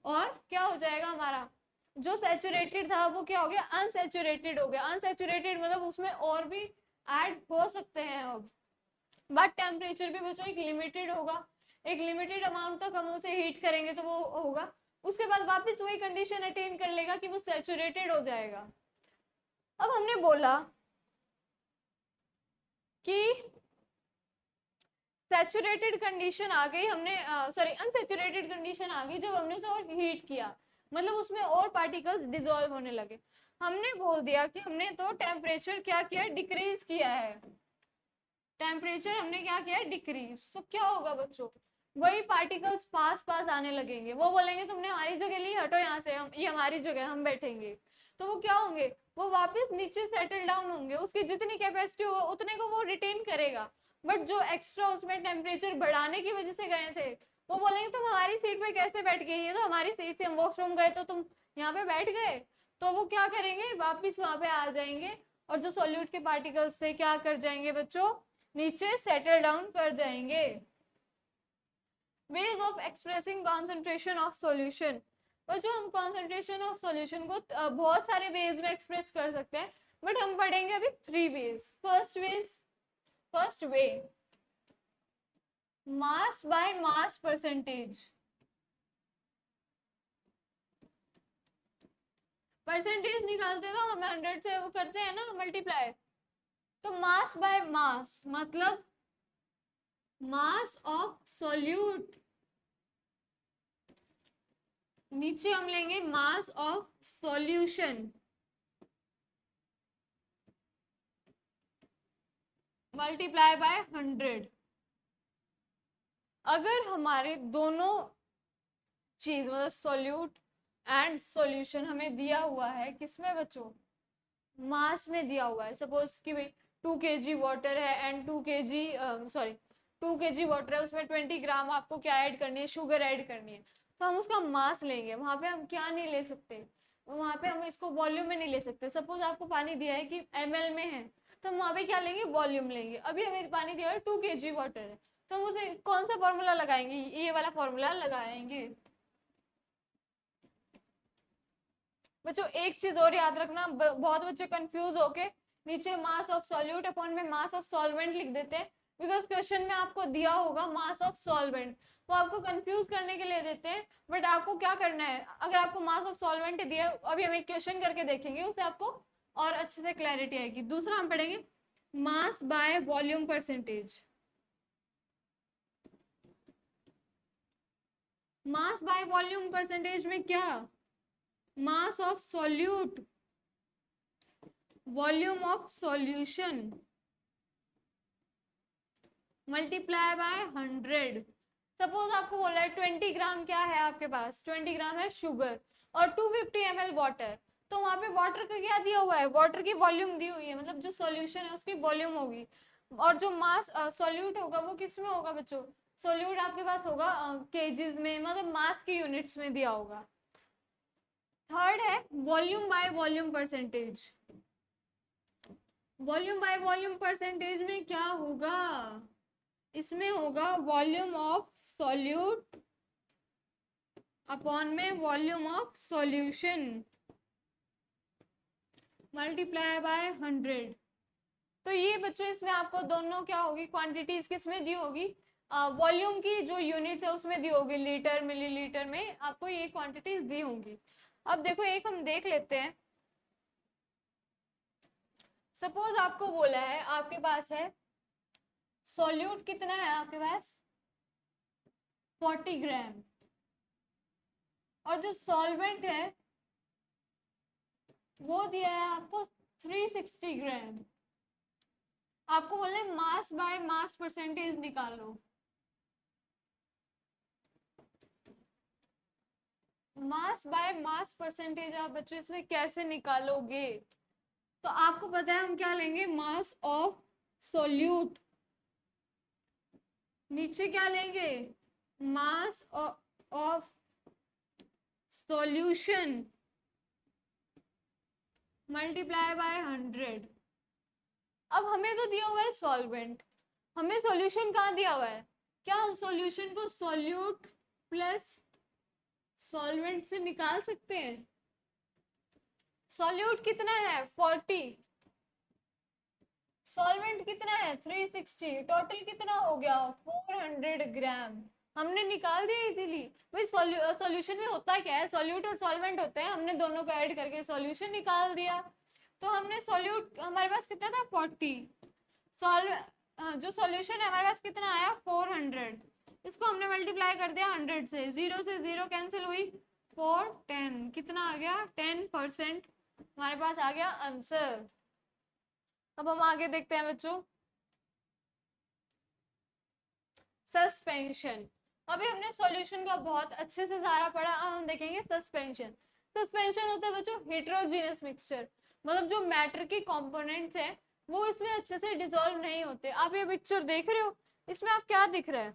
और क्या हो जाएगा? हमारा जो सैचुरेटेड था वो क्या हो गया? अनसैचुरेटेड हो गया। अनसैचुरेटेड मतलब उसमें और भी ऐड हो सकते हैं अब, बट टेम्परेचर भी बच्चों एक लिमिटेड होगा। एक लिमिटेड अमाउंट तक हम उसे हीट करेंगे तो वो होगा, उसके बाद वापस वही कंडीशन अटेन कर लेगा कि वो सैचुरेटेड हो जाएगा। अब हमने बोला कि सैचुरेटेड कंडीशन आ गई, हमने सॉरी अनसैचुरेटेड कंडीशन आ गई जब हमने उसे और हीट किया, मतलब उसमें और पार्टिकल्स डिसॉल्व होने लगे। हमने बोल दिया कि हमने तो टेम्परेचर क्या किया? डिक्रीज किया है। टेम्परेचर हमने क्या किया? डिक्रीज। तो क्या होगा बच्चों? वही पार्टिकल्स पास पास आने लगेंगे। वो बोलेंगे तुमने हमारी जगह ली, हटो यहाँ से, हम ये हमारी जगह, हम बैठेंगे। तो वो क्या होंगे? वो वापस नीचे सेटल डाउन होंगे। उसकी जितनी कैपेसिटी होगा उतने को वो रिटेन करेगा, बट जो एक्स्ट्रा उसमें टेम्परेचर बढ़ाने की वजह से गए थे वो बोलेंगे तुम हमारी सीट पे कैसे बैठ गए? ये तो हमारी सीट थी, हम वॉशरूम गए तो तुम यहाँ पे बैठ गए। तो वो क्या करेंगे? वापिस वहां पे आ जाएंगे, और जो सॉल्यूट के पार्टिकल्स से क्या कर जाएंगे बच्चों? नीचे सेटल डाउन कर जाएंगे। ways of expressing concentration of solution। और जो हम concentration of solution को बहुत सारे ways में express कर सकते हैं, बट हम पढ़ेंगे अभी 3 ways। first way mass by mass percentage। Percentage निकालते तो हम 100 से वो करते हैं ना मल्टीप्लाई, तो मास बाय मास मतलब मास ऑफ सॉल्यूट, नीचे हम लेंगे mass of solution multiply by 100। अगर हमारे दोनों चीज मतलब सॉल्यूट एंड सॉल्यूशन हमें दिया हुआ है किसमें बच्चों? मास में दिया हुआ है। सपोज कि भाई 2 kg वाटर है and 2 kg sorry 2 kg water है, उसमें 20 ग्राम आपको क्या ऐड करनी है? शुगर ऐड करनी है। तो हम उसका मास लेंगे। वहां पे हम क्या नहीं ले सकते? वहां पे हम इसको वॉल्यूम में नहीं ले सकते। सपोज आपको पानी दिया है कि ml में है, तो हम वहां पे क्या लेंगे? वॉल्यूम लेंगे। अभी हमें पानी दिया है 2 kg वाटर है, तो हम उसे कौन सा फॉर्मूला लगाएंगे? ये वाला फॉर्मूला लगाएंगे। बच्चों एक चीज और याद रखना, बहुत बच्चे कंफ्यूज होके नीचे मास ऑफ सॉल्यूट अपॉन में मास ऑफ सॉल्वेंट लिख देते हैं, बिकॉज क्वेश्चन में आपको दिया होगा मास ऑफ सॉल्वेंट, वो आपको कंफ्यूज करने के लिए देते हैं। बट आपको क्या करना है? अगर आपको मास ऑफ सॉल्वेंट दिया, अभी हम एक क्वेश्चन करके देखेंगे, उससे आपको और अच्छे से क्लैरिटी आएगी। दूसरा हम पढ़ेंगे mass by volume percentage. Mass by volume percentage में क्या? Mass of solute volume of solution multiply by 100। Suppose आपको बोला है 20 ग्राम क्या है आपके पास? 20 ग्राम है शुगर और 250 ml वाटर। तो वहां पे वाटर का क्या दिया हुआ है? वाटर की वॉल्यूम दी हुई है, मतलब जो सॉल्यूशन है उसकी वॉल्यूम होगी। और जो मास सॉल्यूट होगा वो किस में होगा बच्चों? सॉल्यूट आपके पास होगा केजीज में, मतलब मास की यूनिट्स में दिया होगा। थर्ड है volume by volume percentage. Volume by volume percentage में क्या होगा? इसमें होगा वॉल्यूम ऑफ सॉल्यूट अपॉन में volume of solution multiply by 100। तो ये बच्चों इसमें आपको दोनों क्या होगी? क्वांटिटीज किसमें दी होगी? वॉल्यूम की जो यूनिट्स है उसमें दी होगी, लीटर मिलीलीटर में आपको ये क्वांटिटीज दी होंगी। अब देखो एक हम देख लेते हैं। सपोज आपको बोला है, आपके पास है सॉल्यूट, कितना है आपके पास 40 ग्राम, और जो सॉल्वेंट है वो दिया है आपको 360 ग्राम। आपको बोले मास बाय मास परसेंटेज निकालो। मास बाय मास परसेंटेज आप बच्चों इसमें कैसे निकालोगे? तो आपको पता है हम क्या लेंगे, मास ऑफ सोल्यूट, नीचे क्या लेंगे, mass of solution multiply by 100। अब हमें तो दिया हुआ है सॉल्वेंट, हमें सॉल्यूशन कहाँ दिया हुआ है? क्या हम सॉल्यूशन को सॉल्यूट प्लस सॉल्वेंट से निकाल सकते हैं? सॉल्यूट कितना है 40, सॉल्वेंट कितना है 360, टोटल कितना हो गया 400 ग्राम। हमने निकाल दिया इजीली। भाई सॉल्यूशन में होता क्या है, सॉल्यूट और सॉल्वेंट होते हैं, हमने दोनों को ऐड करके सॉल्यूशन निकाल दिया। तो हमने सॉल्यूट, हमारे पास कितना था 40, जो सॉल्यूशन है हमारे पास कितना आया 400, इसको हमने मल्टीप्लाई कर दिया 100 से, 0 से 0 कैंसिल हुई, 4 10, कितना आ गया 10% हमारे पास आ गया आंसर। अब हम आगे देखते हैं बच्चों, सस्पेंशन। अभी हमने सॉल्यूशन का बहुत अच्छे से सारा पढ़ा, अब हम देखेंगे सस्पेंशन। सस्पेंशन होता है बच्चों हेटेरोजेनस मिक्सचर, मतलब जो मैटर के कंपोनेंट्स हैं वो इसमें अच्छे से डिसॉल्व नहीं होते। आप ये पिक्चर देख रहे हो, इसमें आप क्या दिख रहा है,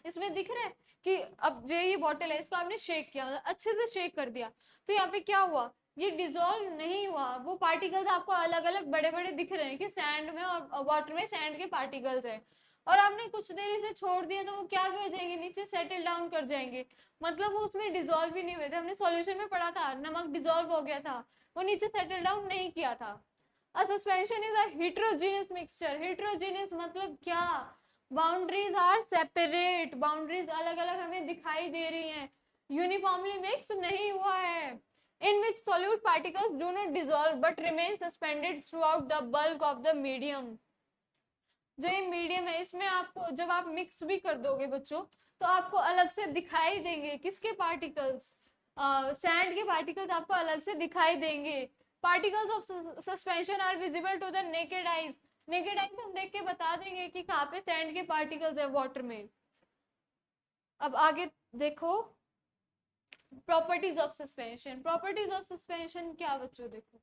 इसमें दिख रहा है कि अब ये बॉटल है, इसको आपने शेक किया, मतलब अच्छे से शेक कर दिया, तो यहाँ पे क्या हुआ, ये डिसॉल्व नहीं हुआ, वो पार्टिकल्स आपको अलग अलग बड़े बड़े दिख रहे हैं कि सैंड में और वाटर में सैंड के पार्टिकल्स है, और आपने कुछ देर इसे छोड़ दिया तो वो क्या कर जाएंगे, नीचे सेटल डाउन कर जाएंगे, मतलब वो उसमें डिसॉल्व ही नहीं हुए थे। हमने सॉल्यूशन में पढ़ा था नमक डिसॉल्व हो गया था, वो नीचे सेटल डाउन नहीं किया था। अ suspension is a heterogeneous mixture, heterogeneous मतलब क्या, बाउंड्रीज आर सेपरेट, बाउंड्रीज अलग अलग हमें दिखाई दे रही हैं, यूनिफॉर्मली मिक्स नहीं हुआ है, in which solute particles do not dissolve but remain suspended throughout the bulk of the medium। जो ये मीडियम है इसमें आपको जब आप मिक्स भी कर दोगे बच्चों तो आपको अलग से दिखाई देंगे, किसके पार्टिकल्स, सैंड के पार्टिकल्स आपको अलग से दिखाई देंगे। Particles of suspension are visible to the naked eyes, naked eyes हम देख के बता देंगे कि कहाँ पे सैंड के पार्टिकल्स है वाटर में। अब आगे देखो properties of suspension. Properties of suspension क्या बच्चों, देखो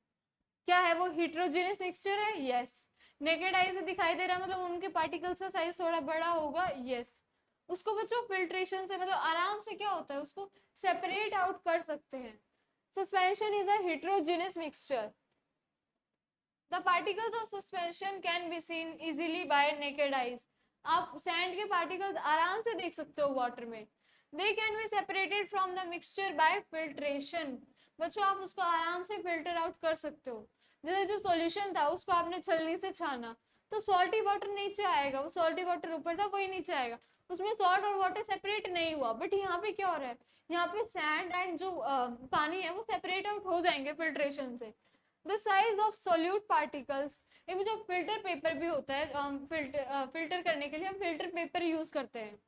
क्या है, वो हेटेरोजेनस मिक्सचर है, यस। नेकेड आई से दिखाई दे रहा है मतलब उनके पार्टिकल्स का साइज थोड़ा बड़ा होगा, यस। उसको बच्चों फिल्ट्रेशन से मतलब आराम से क्या होता है उसको सेपरेट आउट कर सकते हैं। Suspension is a heterogeneous mixture, the particles of suspension can be seen easily bye naked eyes. आप सैंड के पार्टिकल्स आराम से देख सकते हो वाटर में। दे can be separated from the mixture by filtration, बच्चों आप उसको आराम से फिल्टर आउट कर सकते हो। जैसे जो सॉल्यूशन था उसको आपने छलनी से छाना तो सॉल्टी वाटर नीचे आएगा, वो सॉल्टी वाटर ऊपर था वही नीचे आएगा, उसमें सॉल्ट और वाटर सेपरेट नहीं हुआ। बट यहाँ पे क्या हो रहा है, यहाँ पे सैंड एंड जो पानी है वो सेपरेट आउट हो जाएंगे फिल्ट्रेशन से। The size of solute particles, ये जो फिल्टर पेपर भी होता है, फिल्टर करने के लिए हम फिल्टर पेपर यूज करते हैं।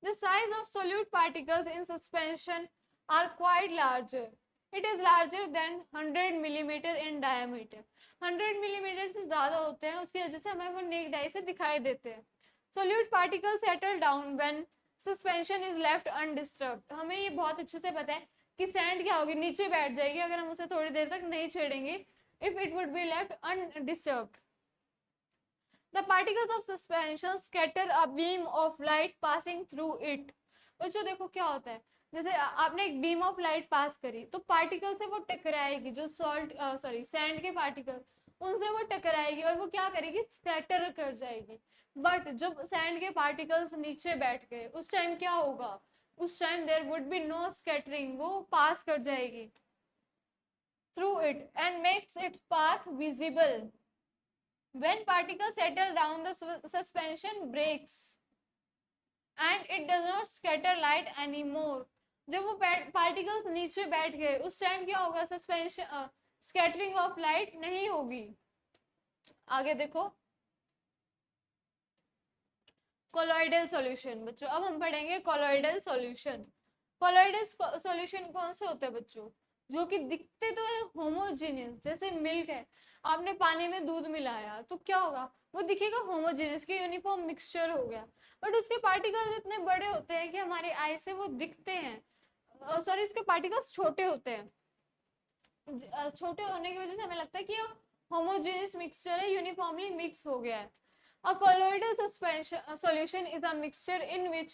The size of solute particles in suspension are quite larger, it is larger than 100 millimetre in diameter. 100 millimetre से ज्यादा होते हैं, उसकी वजह से हमें वो नेक्ड आई से दिखाई देते हैं। Solute particle settle down when suspension is left undisturbed, हमें ये बहुत अच्छे से पता है कि सैंड क्या होगी, नीचे बैठ जाएगी अगर हम उसे थोड़ी देर तक नहीं छेड़ेंगे, if it would be left undisturbed. The particles of suspension scatter a beam of light passing through it। बच्चों देखो क्या होता है, जैसे आपने एक बीम ऑफ लाइट पास करी तो पार्टिकल से वो टकराएगी, जो सैंड के पार्टिकल उनसे वो टकराएगी और वो क्या करेगी, स्कैटर कर जाएगी। बट जब सैंड के पार्टिकल्स नीचे बैठ गए उस टाइम क्या होगा, उस time there would be no scattering, वो पास कर जाएगी through it and makes its path visible. When particles settle down, the suspension breaks and it does not scatter light anymore. जब वो पार्टिकल्स नीचे बैठ गए उस टाइम क्या होगा, सस्पेंशन स्कैटरिंग ऑफ लाइट नहीं होगी। आगे देखो कोलॉइडल सॉल्यूशन। बच्चों अब हम पढ़ेंगे कोलॉइडल सॉल्यूशन। कोलॉइडल सॉल्यूशन कौन से होते हैं बच्चों, जो कि दिखते तो है होमोजीनियस, जैसे मिल्क है, आपने पानी में दूध मिलाया तो क्या होगा, वो दिखेगा होमोजीनियस की यूनिफॉर्म मिक्सचर हो गया, बट उसके पार्टिकल्स इतने बड़े होते हैं कि हमारे आई से वो दिखते हैं, सॉरी उसके पार्टिकल्स छोटे होते हैं, छोटे होने की वजह से हमें लगता है कि होमोजेनियस मिक्सचर है, यूनिफॉर्मली मिक्स हो गया है। A colloidal suspension solution is a mixture in which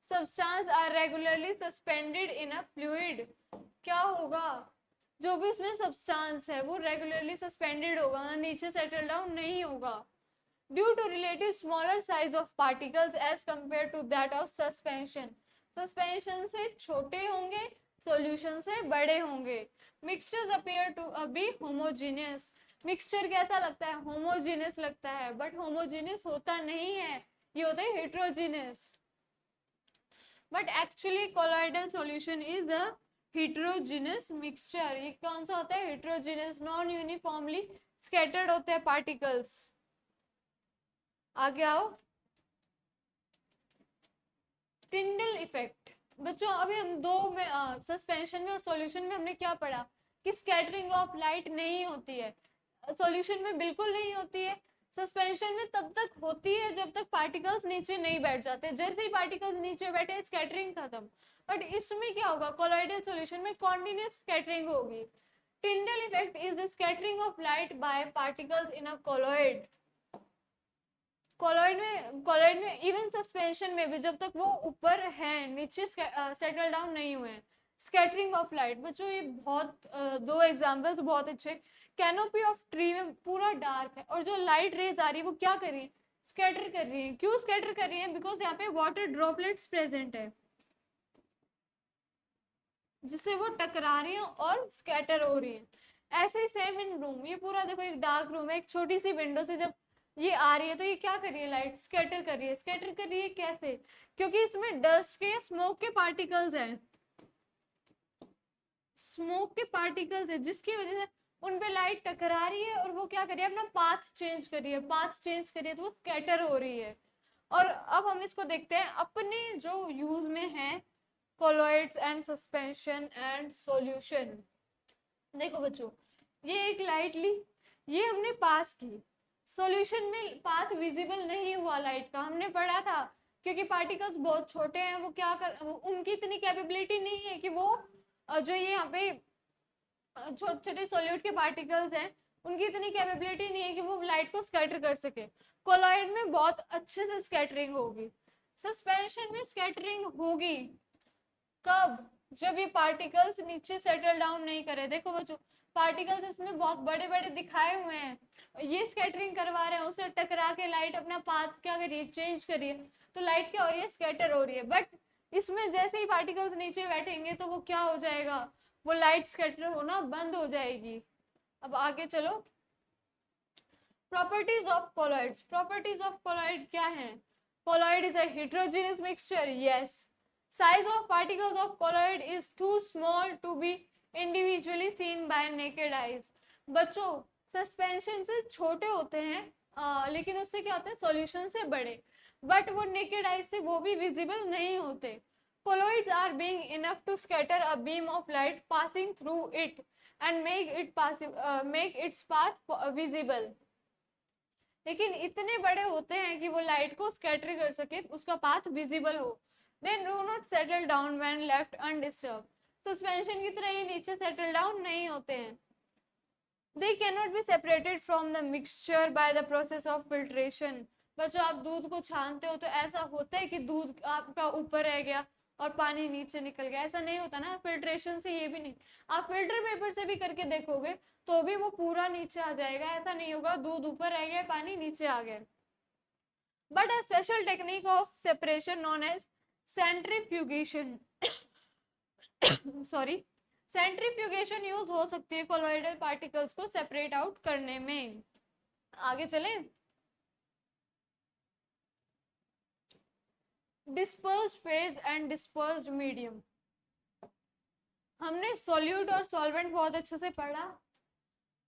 substances are regularly suspended in a fluid। क्या होगा, जो भी उसमें सब्सटेंस है वो रेगुलरली सस्पेंडेड होगा, नीचे सेटल डाउन नहीं होगा, due to relative smaller size of particles as compare to that of suspension. Suspension से छोटे होंगे, सॉल्यूशन से बड़े होंगे। Mixtures appear to be homogeneous. Mixture कैसा लगता है, होमोजीनियस लगता है, बट होमोजीनियस होता नहीं है, ये होता है heterogeneous. But actually colloidal solution is a heterogeneous mixture. ये कौन सा होता है, हेट्रोजीनियस, नॉन यूनिफॉर्मली स्कैटर्ड होते हैं पार्टिकल्स। आगे आओ, टिंडल इफेक्ट। बच्चों अभी हम दो में सस्पेंशन में और सॉल्यूशन में हमने क्या पढ़ा कि स्कैटरिंग ऑफ लाइट नहीं होती है, सॉल्यूशन में बिल्कुल नहीं होती है, सस्पेंशन में तब तक होती है जब तक पार्टिकल्स नीचे नहीं बैठ जाते, जैसे ही पार्टिकल्स नीचे बैठे स्कैटरिंग खत्म। बट इसमें क्या होगा, कोलॉइडल सॉल्यूशन में कॉन्टिन्यूस स्कैटरिंग होगी। Tyndall effect is the scattering of light by particles in a colloid. Colloid में इवन सस्पेंशन में भी जब तक वो ऊपर है नीचे सेटल डाउन नहीं हुए हैं, स्कैटरिंग ऑफ लाइट। बच्चों ये बहुत दो एग्जांपल्स बहुत अच्छे। कैनोपी ऑफ ट्री में पूरा डार्क है और जो लाइट रेज आ रही है वो क्या कर रही है, स्कैटर कर रही है। क्यों स्कैटर कर रही है, बिकॉज यहाँ पे वाटर ड्रॉपलेट्स प्रेजेंट है जिससे वो टकरा रही है और स्कैटर हो रही है। ऐसे ही सेम इन रूम, ये पूरा देखो एक डार्क रूम है, एक छोटी सी विंडो से जब ये आ रही है तो ये क्या कर रही है, लाइट स्कैटर कर रही है। स्कैटर कर रही है कैसे, क्योंकि इसमें डस्ट के स्मोक के पार्टिकल्स हैं, स्मोक के पार्टिकल्स है जिसकी वजह से उन पे लाइट टकरा रही है और वो क्या कर रही है, अपना पाथ चेंज कर रही है, पाथ चेंज कर रही है तो वो स्कैटर हो रही है। और अब हम इसको देखते हैं अपने जो यूज में है, colloids and suspension and solution. देखो बच्चों ये एक लाइट ली, ये हमने पास की, सॉल्यूशन में पाथ विजिबल नहीं हुआ लाइट का, हमने पढ़ा था, क्योंकि पार्टिकल्स बहुत छोटे हैं, वो क्या कर, उनकी इतनी कैपेबिलिटी नहीं है कि वो जो ये यहाँ पे छोटे छोटे सॉल्यूट के पार्टिकल्स हैं उनकी इतनी कैपेबिलिटी नहीं है कि वो लाइट को स्कैटर कर सके। कोलॉइड में बहुत अच्छे से स्कैटरिंग होगी, सस्पेंशन में स्कैटरिंग होगी कब, जब ये पार्टिकल्स नीचे सेटल डाउन नहीं करे। देखो बच्चों पार्टिकल्स इसमें बहुत बड़े बड़े दिखाए हुए हैं, ये स्कैटरिंग करवा रहे हैं, उसे टकरा के लाइट अपना पाथ क्या करिए, चेंज करिए, तो लाइट क्या हो रही है, स्कैटर हो रही है। बट इसमें जैसे ही पार्टिकल्स नीचे बैठेंगे तो वो क्या हो जाएगा, वो लाइट स्कैटर होना बंद हो जाएगी। अब आगे चलो, properties of colloids. Properties of colloid क्या है, colloid is a heterogeneous mixture, yes. Size of particles of colloid is too small to be individually seen by naked eyes। बच्चों सस्पेंशन से छोटे होते हैं लेकिन उससे क्या होता है, सॉल्यूशन से बड़े, बट वो नेकेड आइज से वो भी विजिबल नहीं होते। Colloids are being enough to scatter a beam of light passing through it and make its path visible। लेकिन इतने बड़े होते हैं कि वो लाइट को स्कैटर कर सके, उसका पाथ विजिबल हो। They do not settle down when left undisturbed। Suspension की तरह ये नीचे सेटल डाउन नहीं होते हैं। They cannot be separated from the mixture by the process of filtration। बच्चों आप दूध को छानते हो तो ऐसा होता है कि दूध आपका ऊपर रह गया और पानी नीचे निकल गया, ऐसा नहीं होता ना, फिल्ट्रेशन से ये भी नहीं। आप फिल्टर पेपर से भी करके देखोगे तो भी वो पूरा नीचे आ जाएगा, ऐसा नहीं होगा दूध ऊपर रह गया पानी नीचे आ गया। But a special technique of separation known as centrifugation sorry centrifugation use हो सकती है कोलॉइडल पार्टिकल्स को सेपरेट आउट करने में। आगे चले। Dispersed phase and dispersed medium. हमने सॉल्यूट और सॉल्वेंट बहुत अच्छे से पढ़ा।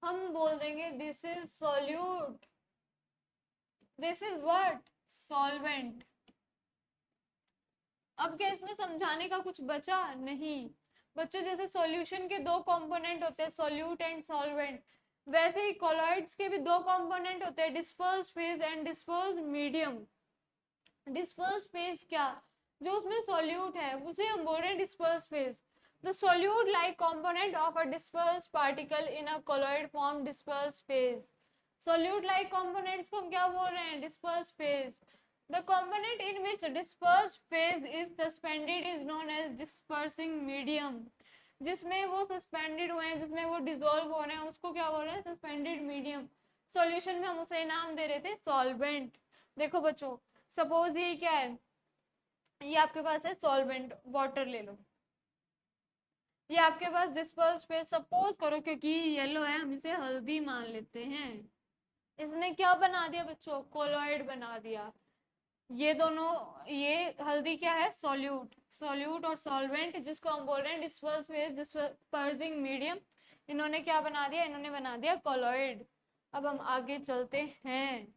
हम बोल देंगे this is solute, this is what, solvent. अब क्या इसमें समझाने का कुछ बचा? नहीं बच्चों, जैसे सॉल्यूशन के दो कंपोनेंट होते हैं सॉल्यूट एंड सॉल्वेंट, वैसे ही कॉलॉइड्स के भी दो कंपोनेंट होते हैं dispersed phase and dispersed medium. Dispersed phase क्या, जो उसमें सॉल्यूट है उसे हम बोल रहे हैं dispersed phase. The solute like component of a dispersed particle in a colloid form dispersed phase. Solute like components को हम क्या बोल रहे हैं? Dispersed phase. The component in which dispersed phase is suspended is known as dispersing medium। जिसमें वो suspended हुए हैं, जिसमें वो डिसॉल्व हो रहे हैं, उसको क्या बोल रहे हैं? Suspended medium. सॉल्यूशन में हम उसे नाम दे रहे थे सॉल्वेंट। देखो बच्चों, सपोज ये क्या है, ये आपके पास है सॉल्वेंट, वाटर ले लो। ये आपके पास डिस्पर्स्ड फेज, सपोज करो क्योंकि येलो है हम इसे हल्दी मान लेते हैं। इसने क्या बना दिया बच्चों? कोलॉइड बना दिया। ये दोनों, ये हल्दी क्या है? सॉल्यूट। सॉल्यूट और सॉल्वेंट जिसको हम बोल रहे हैं डिस्पर्स फेज, डिस्पर्सिंग मीडियम, इन्होंने क्या बना दिया? इन्होंने बना दिया कॉलॉइड। अब हम आगे चलते हैं।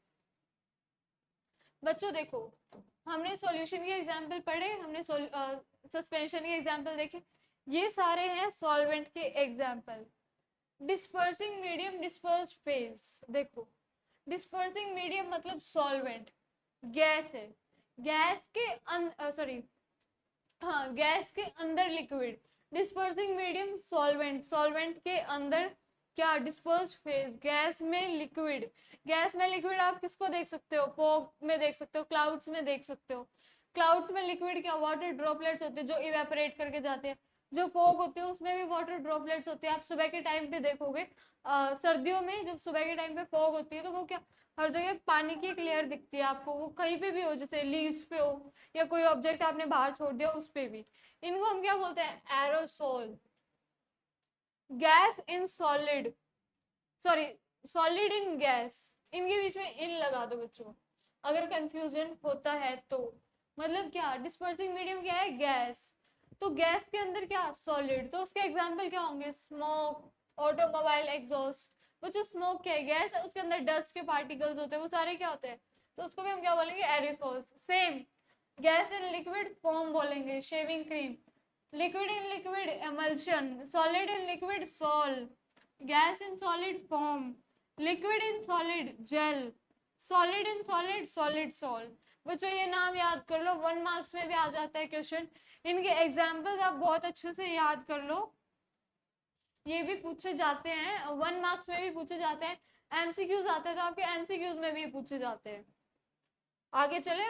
बच्चों देखो, हमने सॉल्यूशन के एग्जांपल पढ़े, हमने सस्पेंशन के एग्जांपल देखे, ये सारे हैं सॉल्वेंट के example. Dispersing medium, dispersed phase. देखो डिस्पर्सिंग मीडियम मतलब सॉल्वेंट, गैस है, गैस के सॉरी हाँ, गैस के अंदर liquid. Dispersing medium solvent, solvent के अंदर क्या? डिस्पर्स्ड फेज, गैस में लिक्विड। गैस में लिक्विड आप किसको देख सकते हो? फॉग में देख सकते हो, क्लाउड्स में देख सकते हो। क्लाउड्स में लिक्विड क्या? वाटर ड्रॉपलेट्स होते हैं जो इवेपोरेट करके जाते हैं। जो फॉग होते हैं उसमें भी वाटर ड्रॉपलेट्स होते हैं। आप सुबह के टाइम पे देखोगे, सर्दियों में जब सुबह के टाइम पे फॉग होती है तो वो क्या, हर जगह पानी की एक लेयर दिखती है आपको, वो कहीं पे भी हो, जैसे लीव्स पे हो या कोई ऑब्जेक्ट आपने बाहर छोड़ दिया उस पे भी। इनको हम क्या बोलते हैं? Aerosol. Gas in solid, sorry solid in gas, इनके बीच में इन लगा दो बच्चों अगर कंफ्यूजन होता है तो। मतलब क्या? डिस्पर्सिंग मीडियम क्या है? गैस। तो गैस के अंदर क्या? सॉलिड। तो उसके एग्जांपल क्या होंगे? Smoke, automobile exhaust. वो जो स्मोक क्या है? गैस है, उसके अंदर डस्ट के पार्टिकल्स होते हैं, वो सारे क्या होते हैं? तो उसको भी हम क्या बोलेंगे? Aerosols. Same gas in liquid form बोलेंगे shaving cream. Liquid in liquid emulsion, solid in liquid sol, gas in solid form, liquid in solid gel, solid in solid solid sol. बच्चों ये नाम याद कर लो, 1 मार्क्स में भी आ जाता है क्वेश्चन। इनके एग्जाम्पल्स आप बहुत अच्छे से याद कर लो, ये भी पूछे जाते हैं, 1 मार्क्स में भी पूछे जाते हैं। एमसीक्यूज आते हैं तो आपके एमसीक्यूज में भी पूछे जाते हैं। आगे चले।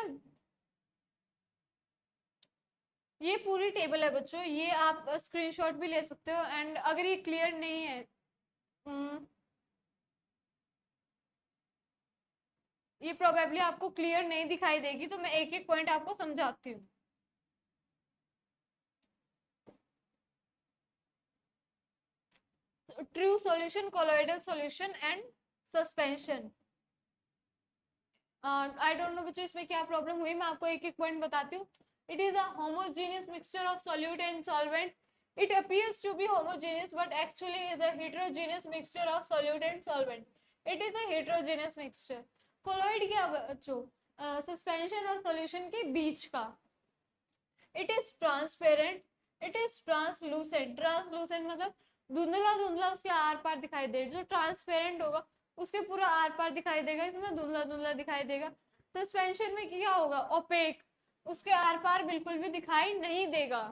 ये पूरी टेबल है बच्चों, ये आप स्क्रीनशॉट भी ले सकते हो। एंड अगर ये क्लियर नहीं है, ये प्रोबेबली आपको क्लियर नहीं दिखाई देगी, तो मैं एक एक पॉइंट आपको समझाती हूँ। True solution, colloidal solution and suspension. I don't know बच्चों इसमें क्या प्रॉब्लम हुई, मैं आपको एक एक पॉइंट बताती हूँ। It is a homogeneous mixture of solute and solvent. It appears to be homogeneous but actually is a heterogeneous mixture of solute and solvent. It is a heterogeneous mixture. Colloid क्या बच्चों? Suspension और solution के बीच का। It is transparent, it is translucent. Translucent मतलब धुंधला धुंधला उसके are पार दिखाई दे। जो ट्रांसपेरेंट होगा उसके पूरा आर पार दिखाई देगा, इसमें धुंधला धुंधला दिखाई देगा। सस्पेंशन में क्या होगा? ओपेक, उसके आर पार बिल्कुल भी दिखाई नहीं देगा।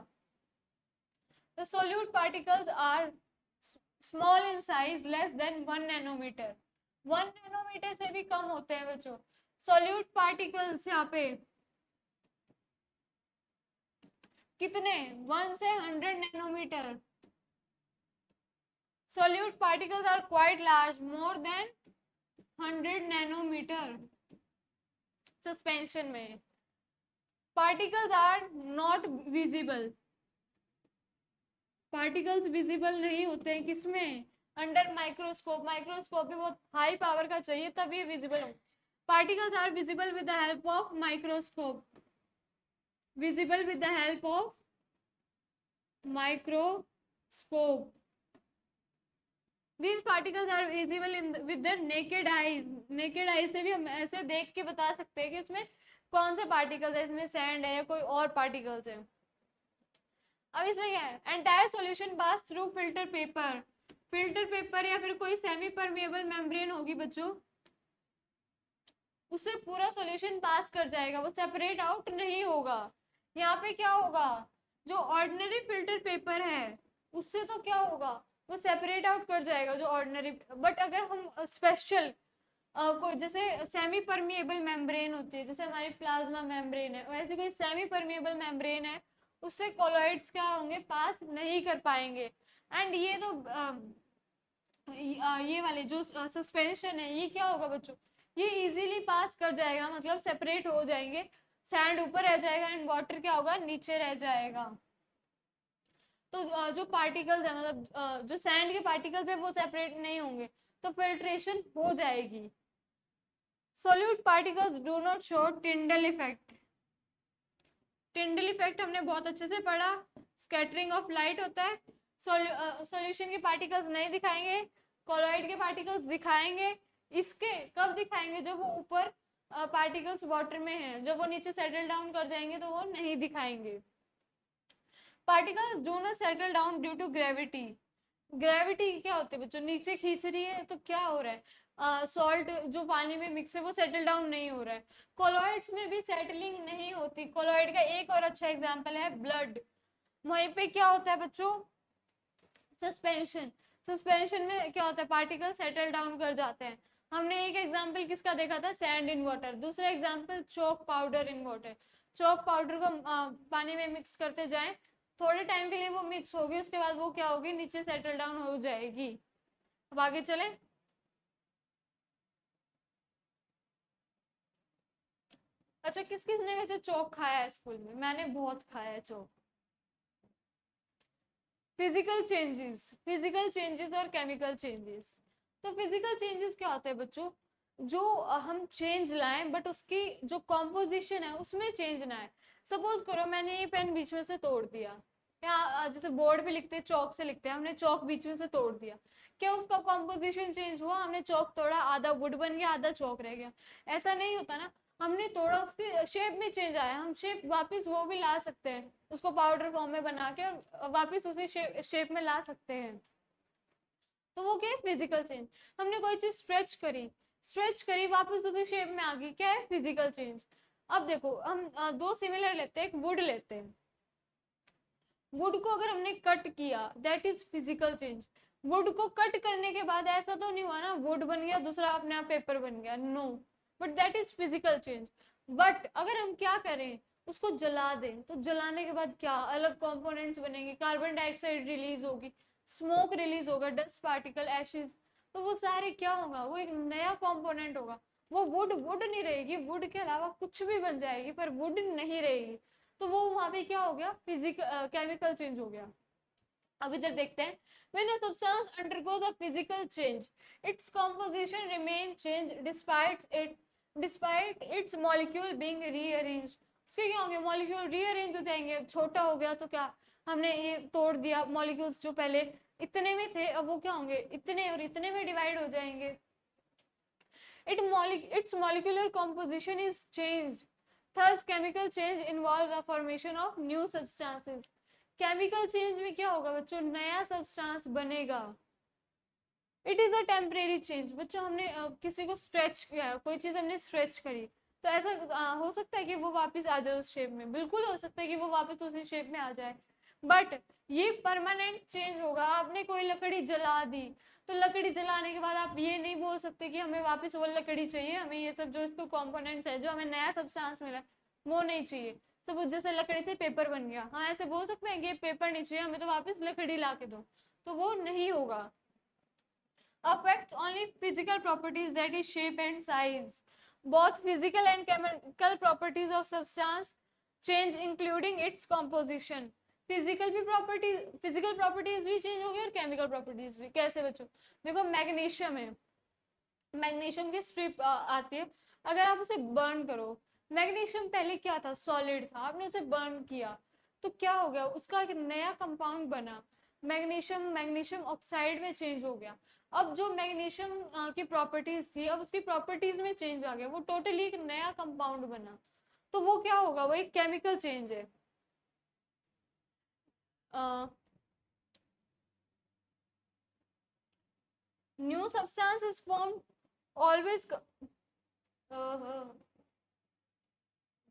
The solute particles are small in size, less than 1 nanometer. 1 nanometer से भी कम होते हैं बच्चों solute particles। यहाँ पे कितने? 1 से 100 nanometer. Solute particles are quite large, more than 100 nanometer. Suspension में particles are not visible. Particles visible नहीं होते हैं किसमें? अंडर माइक्रोस्कोप, माइक्रोस्कोप भी बहुत हाई पावर का चाहिए तब ये विजिबल हो। Particles are visible with the help of microscope, visible with the help of microscope. These particles are visible with the naked eyes, naked eyes से भी हम ऐसे देख के बता सकते हैं कि इसमें कौन से पार्टिकल्स है, इसमें सैंड है या कोई और पार्टिकल्स है। अब इसमें क्या है, entire solution pass through filter paper, filter paper या फिर कोई सेमी परमिएबल मेम्ब्रेन होगी बच्चों, उससे पूरा सॉल्यूशन पास कर जाएगा, वो सेपरेट आउट नहीं होगा। यहाँ पे क्या होगा, जो ऑर्डिनरी फिल्टर पेपर है उससे तो क्या होगा, वो सेपरेट आउट कर जाएगा जो ऑर्डिनरी। बट अगर हम स्पेशल कोई जैसे सेमी परमिएबल मेम्ब्रेन होती है, जैसे हमारी प्लाज्मा मेम्ब्रेन है, वैसे कोई सेमी परमिएबल मेम्ब्रेन है, उससे कोलॉइड्स क्या होंगे, पास नहीं कर पाएंगे। एंड ये तो ये वाले जो सस्पेंशन है ये क्या होगा बच्चों, ये इजीली पास कर जाएगा, मतलब सेपरेट हो जाएंगे, सैंड ऊपर रह जाएगा एंड वाटर क्या होगा, नीचे रह जाएगा। तो जो पार्टिकल्स है, मतलब जो सैंड के पार्टिकल्स है वो सेपरेट नहीं होंगे, तो फिल्ट्रेशन हो जाएगी। Solute particles do not show Tyndall effect, Tyndall effect हमने बहुत अच्छे से पढ़ा, स्कैटरिंग ऑफ लाइट होता है। सॉल्यूशन के पार्टिकल्स नहीं दिखाएंगे, कोलॉइड के पार्टिकल्स दिखाएंगे। इसके कब दिखाएंगे, जब वो ऊपर पार्टिकल्स वाटर में हैं, जब वो नीचे सेटल डाउन कर जाएंगे तो वो नहीं दिखाएंगे। Particles do not settle down due to gravity, gravity क्या होती है बच्चों, नीचे खींच रही है तो क्या हो रहा है, सॉल्ट जो पानी में मिक्स है वो सेटल डाउन नहीं हो रहा है। कोलॉइड्स में भी सेटलिंग नहीं होती, कोलॉइड का एक और अच्छा एग्जांपल है ब्लड, वहीं पे क्या होता है बच्चों, सस्पेंशन, सस्पेंशन में क्या होता है, पार्टिकल सेटल डाउन कर जाते हैं। हमने एक एग्जांपल किसका देखा था, सैंड इन वाटर, दूसरा example chalk powder in water. Chalk powder को पानी में मिक्स करते जाएं, थोड़े टाइम के लिए वो मिक्स होगी, उसके बाद वो क्या होगी, नीचे सेटल डाउन हो जाएगी। अब आगे चले, अच्छा किस किस ने वैसे चॉक खाया है स्कूल में, मैंने बहुत खाया है chalk. Physical changes, physical changes और केमिकल चेंजेस। तो फिजिकल चेंजेस क्या होते हैं बच्चों, जो हम चेंज लाएं बट उसकी जो कॉम्पोजिशन है उसमें चेंज ना है। सपोज करो मैंने ये पेन बीच में से तोड़ दिया, या जैसे बोर्ड पे लिखते हैं चौक से लिखते हैं, हमने चौक बीच में से तोड़ दिया, क्या उसका कॉम्पोजिशन चेंज हुआ, हमने चौक तोड़ा, आधा वुड बन गया आधा चौक रह गया, ऐसा नहीं होता ना। हमने तोड़ा, उसकी शेप में चेंज आया, हम शेप वापस वो भी ला सकते हैं, उसको पाउडर फॉर्म में बना के और वापस उसी शेप में ला सकते हैं। तो वो क्या है, फिजिकल चेंज। हमने कोई चीज स्ट्रेच करी, स्ट्रेच करी वापस उसी शेप में आ गई, क्या है, फिजिकल चेंज। अब देखो हम दो सिमिलर लेते हैं, एक वुड लेते हैं, वुड को अगर हमने कट किया that is physical change. Would को कट करने के बाद ऐसा तो नहीं हुआ ना वुड बन गया दूसरा अपने आप पेपर बन गया, no, but that is physical change. But अगर हम क्या करें, उसको जला दें, तो जलाने के बाद क्या अलग कंपोनेंट्स बनेंगे, कार्बन डाइऑक्साइड रिलीज होगी, स्मोक रिलीज होगा, डस्ट पार्टिकल, एशेज, तो वो सारे क्या होगा, वो एक नया कंपोनेंट होगा। वो वुड वुड नहीं रहेगी, वुड के अलावा कुछ भी बन जाएगी पर वुड नहीं रहेगी, तो वो वहां पे क्या हो गया, फिजिकल केमिकल चेंज हो गया। अब इधर देखते हैं, when a substance undergoes a physical change its composition remain change despite its molecule being rearranged। उसके क्या होंगे, मॉलिक्यूल रीअरेंज हो जाएंगे, छोटा हो गया तो क्या, हमने ये तोड़ दिया, मॉलिक्यूल्स जो पहले इतने में थे अब वो क्या होंगे, इतने और इतने में डिवाइड हो जाएंगे। its molecular composition is changed, thus chemical change involves the formation of new substances। Chemical change में क्या होगा बच्चों, नया सब्सटेंस बनेगा। It is a temporary change, बच्चों हमने किसी को स्ट्रेच किया, कोई चीज हमने स्ट्रेच करी, तो ऐसा हो सकता है कि वो वापस आ जाए उस शेप में, बिल्कुल हो सकता है कि वो वापस उसी शेप में आ जाए, बट ये परमानेंट चेंज होगा। आपने कोई लकड़ी जला दी, तो लकड़ी जलाने के बाद आप ये नहीं बोल सकते कि हमें वापस वो लकड़ी चाहिए, हमें ये सब जो इसको कंपोनेंट्स है, जो हमें नया सब्सटेंस मिला वो नहीं चाहिए। सब जैसे लकड़ी से पेपर बन गया, हाँ ऐसे बोल सकते हैं कि ये पेपर नहीं चाहिए हमें, तो वापस लकड़ी ला के दो, तो वो नहीं होगा। affects only physical properties, that is shape and size। Both physical and chemical properties of substance change including its composition। Physical properties भी चेंज होगी और केमिकल प्रॉपर्टीज भी। कैसे बच्चों, देखो मैग्नीशियम है, मैग्नीशियम की स्ट्रिप आती है, अगर आप उसे बर्न करो, मैग्नीशियम पहले क्या था, सॉलिड था, आपने उसे बर्न किया तो क्या हो गया, उसका एक नया कंपाउंड बना, मैग्नीशियम मैग्नीशियम ऑक्साइड में चेंज हो गया। अब जो मैग्नीशियम की प्रॉपर्टीज थी, अब उसकी प्रॉपर्टीज में चेंज आ गया, वो टोटली एक नया कंपाउंड बना, तो वो क्या होगा, वो एक केमिकल चेंज है। New substance is form always,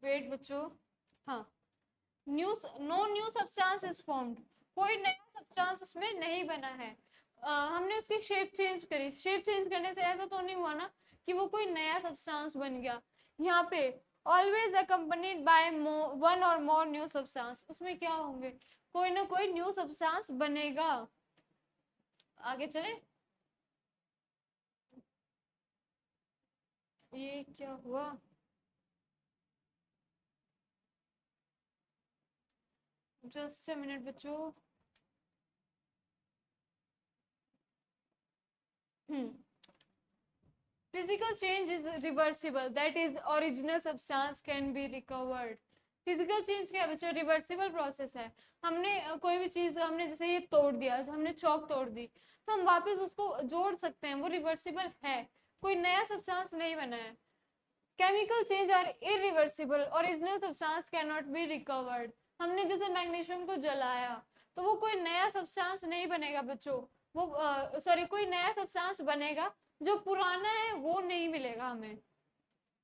wait बच्चों, हाँ, new no new substance is formed, कोई नया सब्सटेंस उसमें नहीं बना है। हमने उसकी शेप चेंज करी, शेप चेंज करने से ऐसा तो नहीं हुआ ना कि वो कोई नया सब्सटेंस बन गया। यहाँ पे ऑलवेज अकम्पनीड बाय वन और मोर न्यू सब्सटेंस, उसमें क्या होंगे, कोई ना कोई न्यू सब्सटेंस बनेगा। आगे चले, ये क्या हुआ, जस्ट अ मिनट बच्चों। Physical change is reversible, that is original substance can be recovered. Physical change क्या है बच्चों, रिवर्सिबल प्रोसेस है। हमने कोई भी चीज, हमने जैसे ये तोड़ दिया, हमने चौक तोड़ दी, तो हम वापस उसको जोड़ सकते हैं, वो रिवर्सिबल है, कोई नया सब्सटेंस नहीं बना है। Chemical change are irreversible, original substance can not be recovered. हमने जैसे मैग्नीशियम को जलाया तो वो कोई नया सब्सटेंस नहीं बनेगा बच्चों, वो सॉरी कोई नया सब्सटेंस बनेगा, जो पुराना है वो नहीं मिलेगा हमें।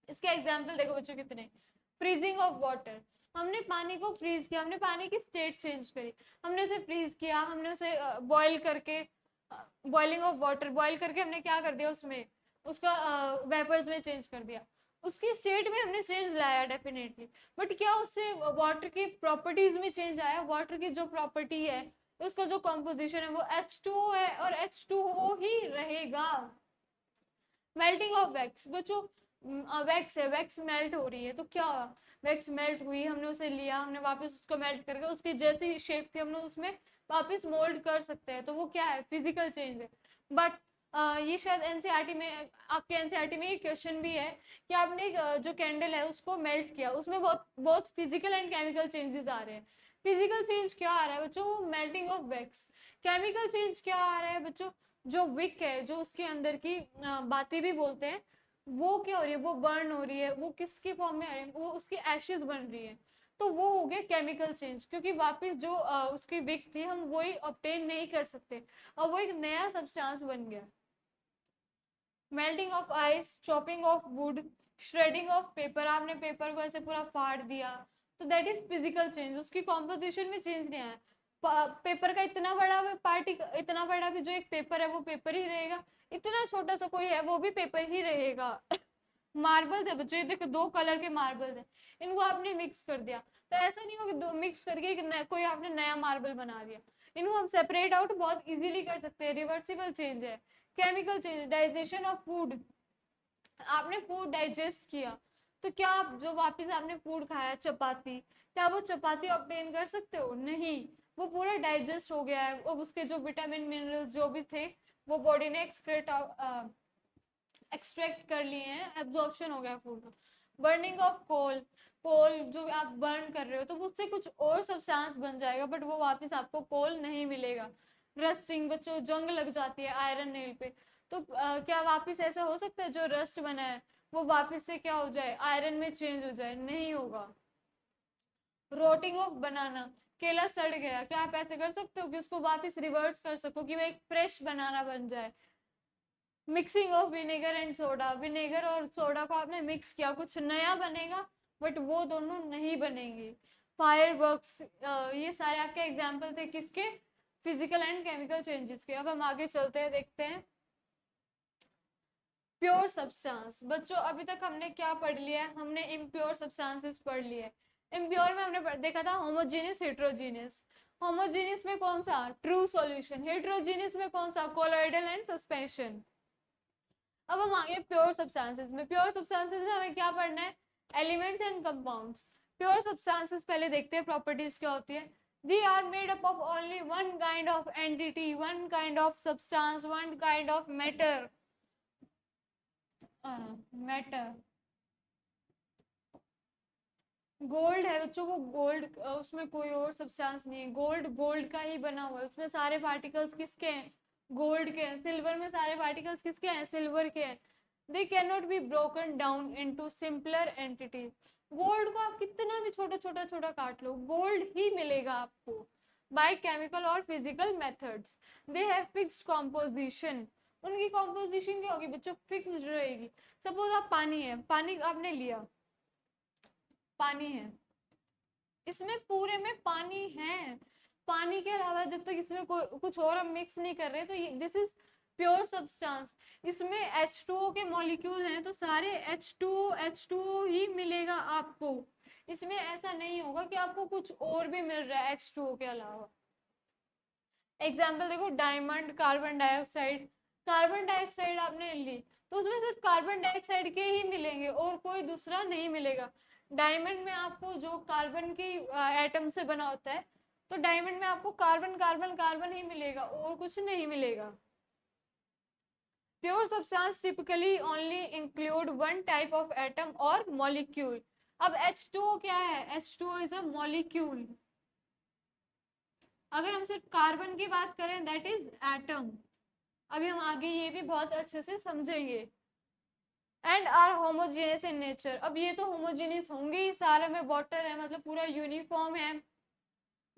इसके एग्जाम्पल देखो बच्चों कितने, फ्रीजिंग ऑफ वाटर, हमने पानी को फ्रीज किया, हमने पानी की स्टेट चेंज करी, हमने उसे फ्रीज किया, हमने उसे बॉईल करके, बॉइलिंग ऑफ वाटर, बॉईल करके हमने क्या कर दिया, उसमें उसका वेपर्स में चेंज कर दिया, उसकी स्टेट में हमने चेंज लाया डेफिनेटली, बट क्या उससे वाटर की प्रॉपर्टीज में चेंज आया, वाटर की जो प्रॉपर्टी है, उसका जो कॉम्पोजिशन है वो H2O है और H2O ही रहेगा। मेल्टिंग ऑफ वैक्स बच्चों, वैक्स है, वैक्स मेल्ट हो रही है, तो क्या हुआ, वैक्स मेल्ट हुई, हमने उसे लिया, हमने वापस उसको मेल्ट करके उसकी जैसी शेप थी हमने उसमें वापस मोल्ड कर सकते हैं, तो वो क्या है, फिजिकल चेंज है। बट ये शायद एनसीईआरटी में, आपके एनसीईआरटी में ये क्वेश्चन भी है कि आपने जो कैंडल है उसको मेल्ट किया, उसमें बहुत बहुत फिजिकल एंड केमिकल चेंजेस आ रहे हैं। फिजिकल चेंज क्या आ रहा है बच्चों, melting of wax. Chemical change क्या आ रहा है बच्चों, जो विक है, जो उसके अंदर की बातें भी बोलते हैं, वो क्या हो रही है, वो बर्न हो रही है, वो किसके फॉर्म में आ रही है, वो उसकी एशेस बन रही है, तो वो हो गया केमिकल चेंज, क्योंकि वापस जो उसकी विक थी हम वही ऑब्टेन नहीं कर सकते, और वो एक नया सब्सटेंस बन गया। Melting of ice, chopping of would, shredding of paper, आपने पेपर को ऐसे पूरा फाड़ दिया, तो दैट इज फिजिकल चेंज, उसकी कॉम्पोजिशन में चेंज नहीं आया। पेपर का इतना बड़ा पार्टी, इतना बड़ा भी जो एक पेपर है वो पेपर ही रहेगा, इतना छोटा सा कोई है वो भी पेपर ही रहेगा। मार्बल्स है बच्चों, ये देखो दो कलर के मार्बल्स है, इनको आपने मिक्स कर दिया, तो ऐसा नहीं हो कि दो मिक्स करके कोई आपने नया मार्बल बना दिया, इनको हम सेपरेट आउट बहुत इजीली कर सकते हैं, रिवर्सिबल चेंज है। Chemical change, digestion of food, आपने फूड डाइजेस्ट किया, तो क्या आप जो वापस आपने फूड खाया चपाती, क्या वो चपाती ऑब्टेन कर सकते हो, नहीं, वो पूरा डाइजेस्ट हो गया है, अब उसके जो विटामिन मिनरल्स जो भी थे वो बॉडी ने एक्सट्रैक्ट कर लिए हैं, एब्जॉर्प्शन हो गया फूड का। बर्निंग ऑफ कोल, कोल जो आप बर्न कर रहे हो तो उससे कुछ और सब्सटेंस बन जाएगा, बट वो वापस आपको कोल नहीं मिलेगा। रस्टिंग बच्चों, जंग लग जाती है आयरन नेल पे, तो क्या वापस ऐसा हो सकता है जो रस्ट बना है वो वापस से क्या हो जाए, आयरन में चेंज हो जाए, नहीं होगा। रोटिंग ऑफ बनाना, केला सड़ गया, क्या आप ऐसे कर सकते हो कि उसको वापस रिवर्स कर सको कि वो एक फ्रेश बनाना बन जाए। Mixing of vinegar and soda, vinegar और सोडा को आपने मिक्स किया, कुछ नया बनेगा, बट वो दोनों नहीं बनेंगे। फायर वर्क्स, ये सारे आपके एग्जाम्पल थे किसके, फिजिकल एंड केमिकल चेंजेस के। अब हम आगे चलते हैं, देखते हैं प्योर सब्सटेंस। बच्चों अभी तक हमने क्या पढ़ लिया है, हमने इम्प्योर सब्सटेंसेस पढ़ लिए। इम्प्योर में हमने देखा था होमोजीनियस, हेट्रोजीनियस। होमोजीनियस में कौन सा, ट्रू सॉल्यूशन, हेट्रोजीनियस में कौन सा, कोलॉइडल एंड सस्पेंशन। अब हम आगे प्योर सब्सटेंसेस में। प्योर सब्सटेंसेस में हमें क्या पढ़ना है, elements and compounds. Pure substances पहले देखते हैं प्रॉपर्टीज क्या होती है। They are made up of only one kind of entity, one kind of substance, one kind of matter. Matter. Gold है बच्चों, वो गोल्ड, उसमें कोई और सब्सटेंस नहीं है, गोल्ड गोल्ड का ही बना हुआ है, उसमें सारे पार्टिकल्स किसके हैं, गोल्ड के हैं। सिल्वर में सारे पार्टिकल्स किसके हैं, सिल्वर के हैं। दे can not be broken down into simpler entities. Gold को आप कितना भी छोटा छोटा छोटा काट लो, गोल्ड ही मिलेगा आपको बाय केमिकल और physical methods. They have fixed composition. उनकी कॉम्पोजिशन क्या होगी बच्चों, फिक्स्ड रहेगी। सपोज आप पानी है, पानी आपने लिया, पानी है, इसमें पूरे में पानी है, पानी के अलावा जब तक इसमें कोई कुछ और हम मिक्स नहीं कर रहे तो ये दिस इज प्योर सब्सटेंस। इसमें H2O के मॉलिक्यूल हैं तो सारे H2O ही मिलेगा आपको। इसमें ऐसा नहीं होगा कि आपको कुछ और भी मिल रहा है H2O के अलावा। एग्जाम्पल देखो, diamond, carbon dioxide, carbon dioxide आपने ली तो उसमें सिर्फ कार्बन डाइऑक्साइड के ही मिलेंगे और कोई दूसरा नहीं मिलेगा। डायमंड में आपको जो कार्बन की एटम से बना होता है तो डायमंड में आपको कार्बन कार्बन कार्बन ही मिलेगा और कुछ नहीं मिलेगा। Pure substance typically only include one type of atom और मॉलिक्यूल। अब H2O क्या है, H2O इज अ मॉलिक्यूल। अगर हम सिर्फ कार्बन की बात करें दैट इज एटम। अभी हम आगे ये भी बहुत अच्छे से समझेंगे। And are homogeneous in nature. अब ये तो होमोजेनियस होंगे ही, सारे में वाटर है मतलब पूरा यूनिफॉर्म है।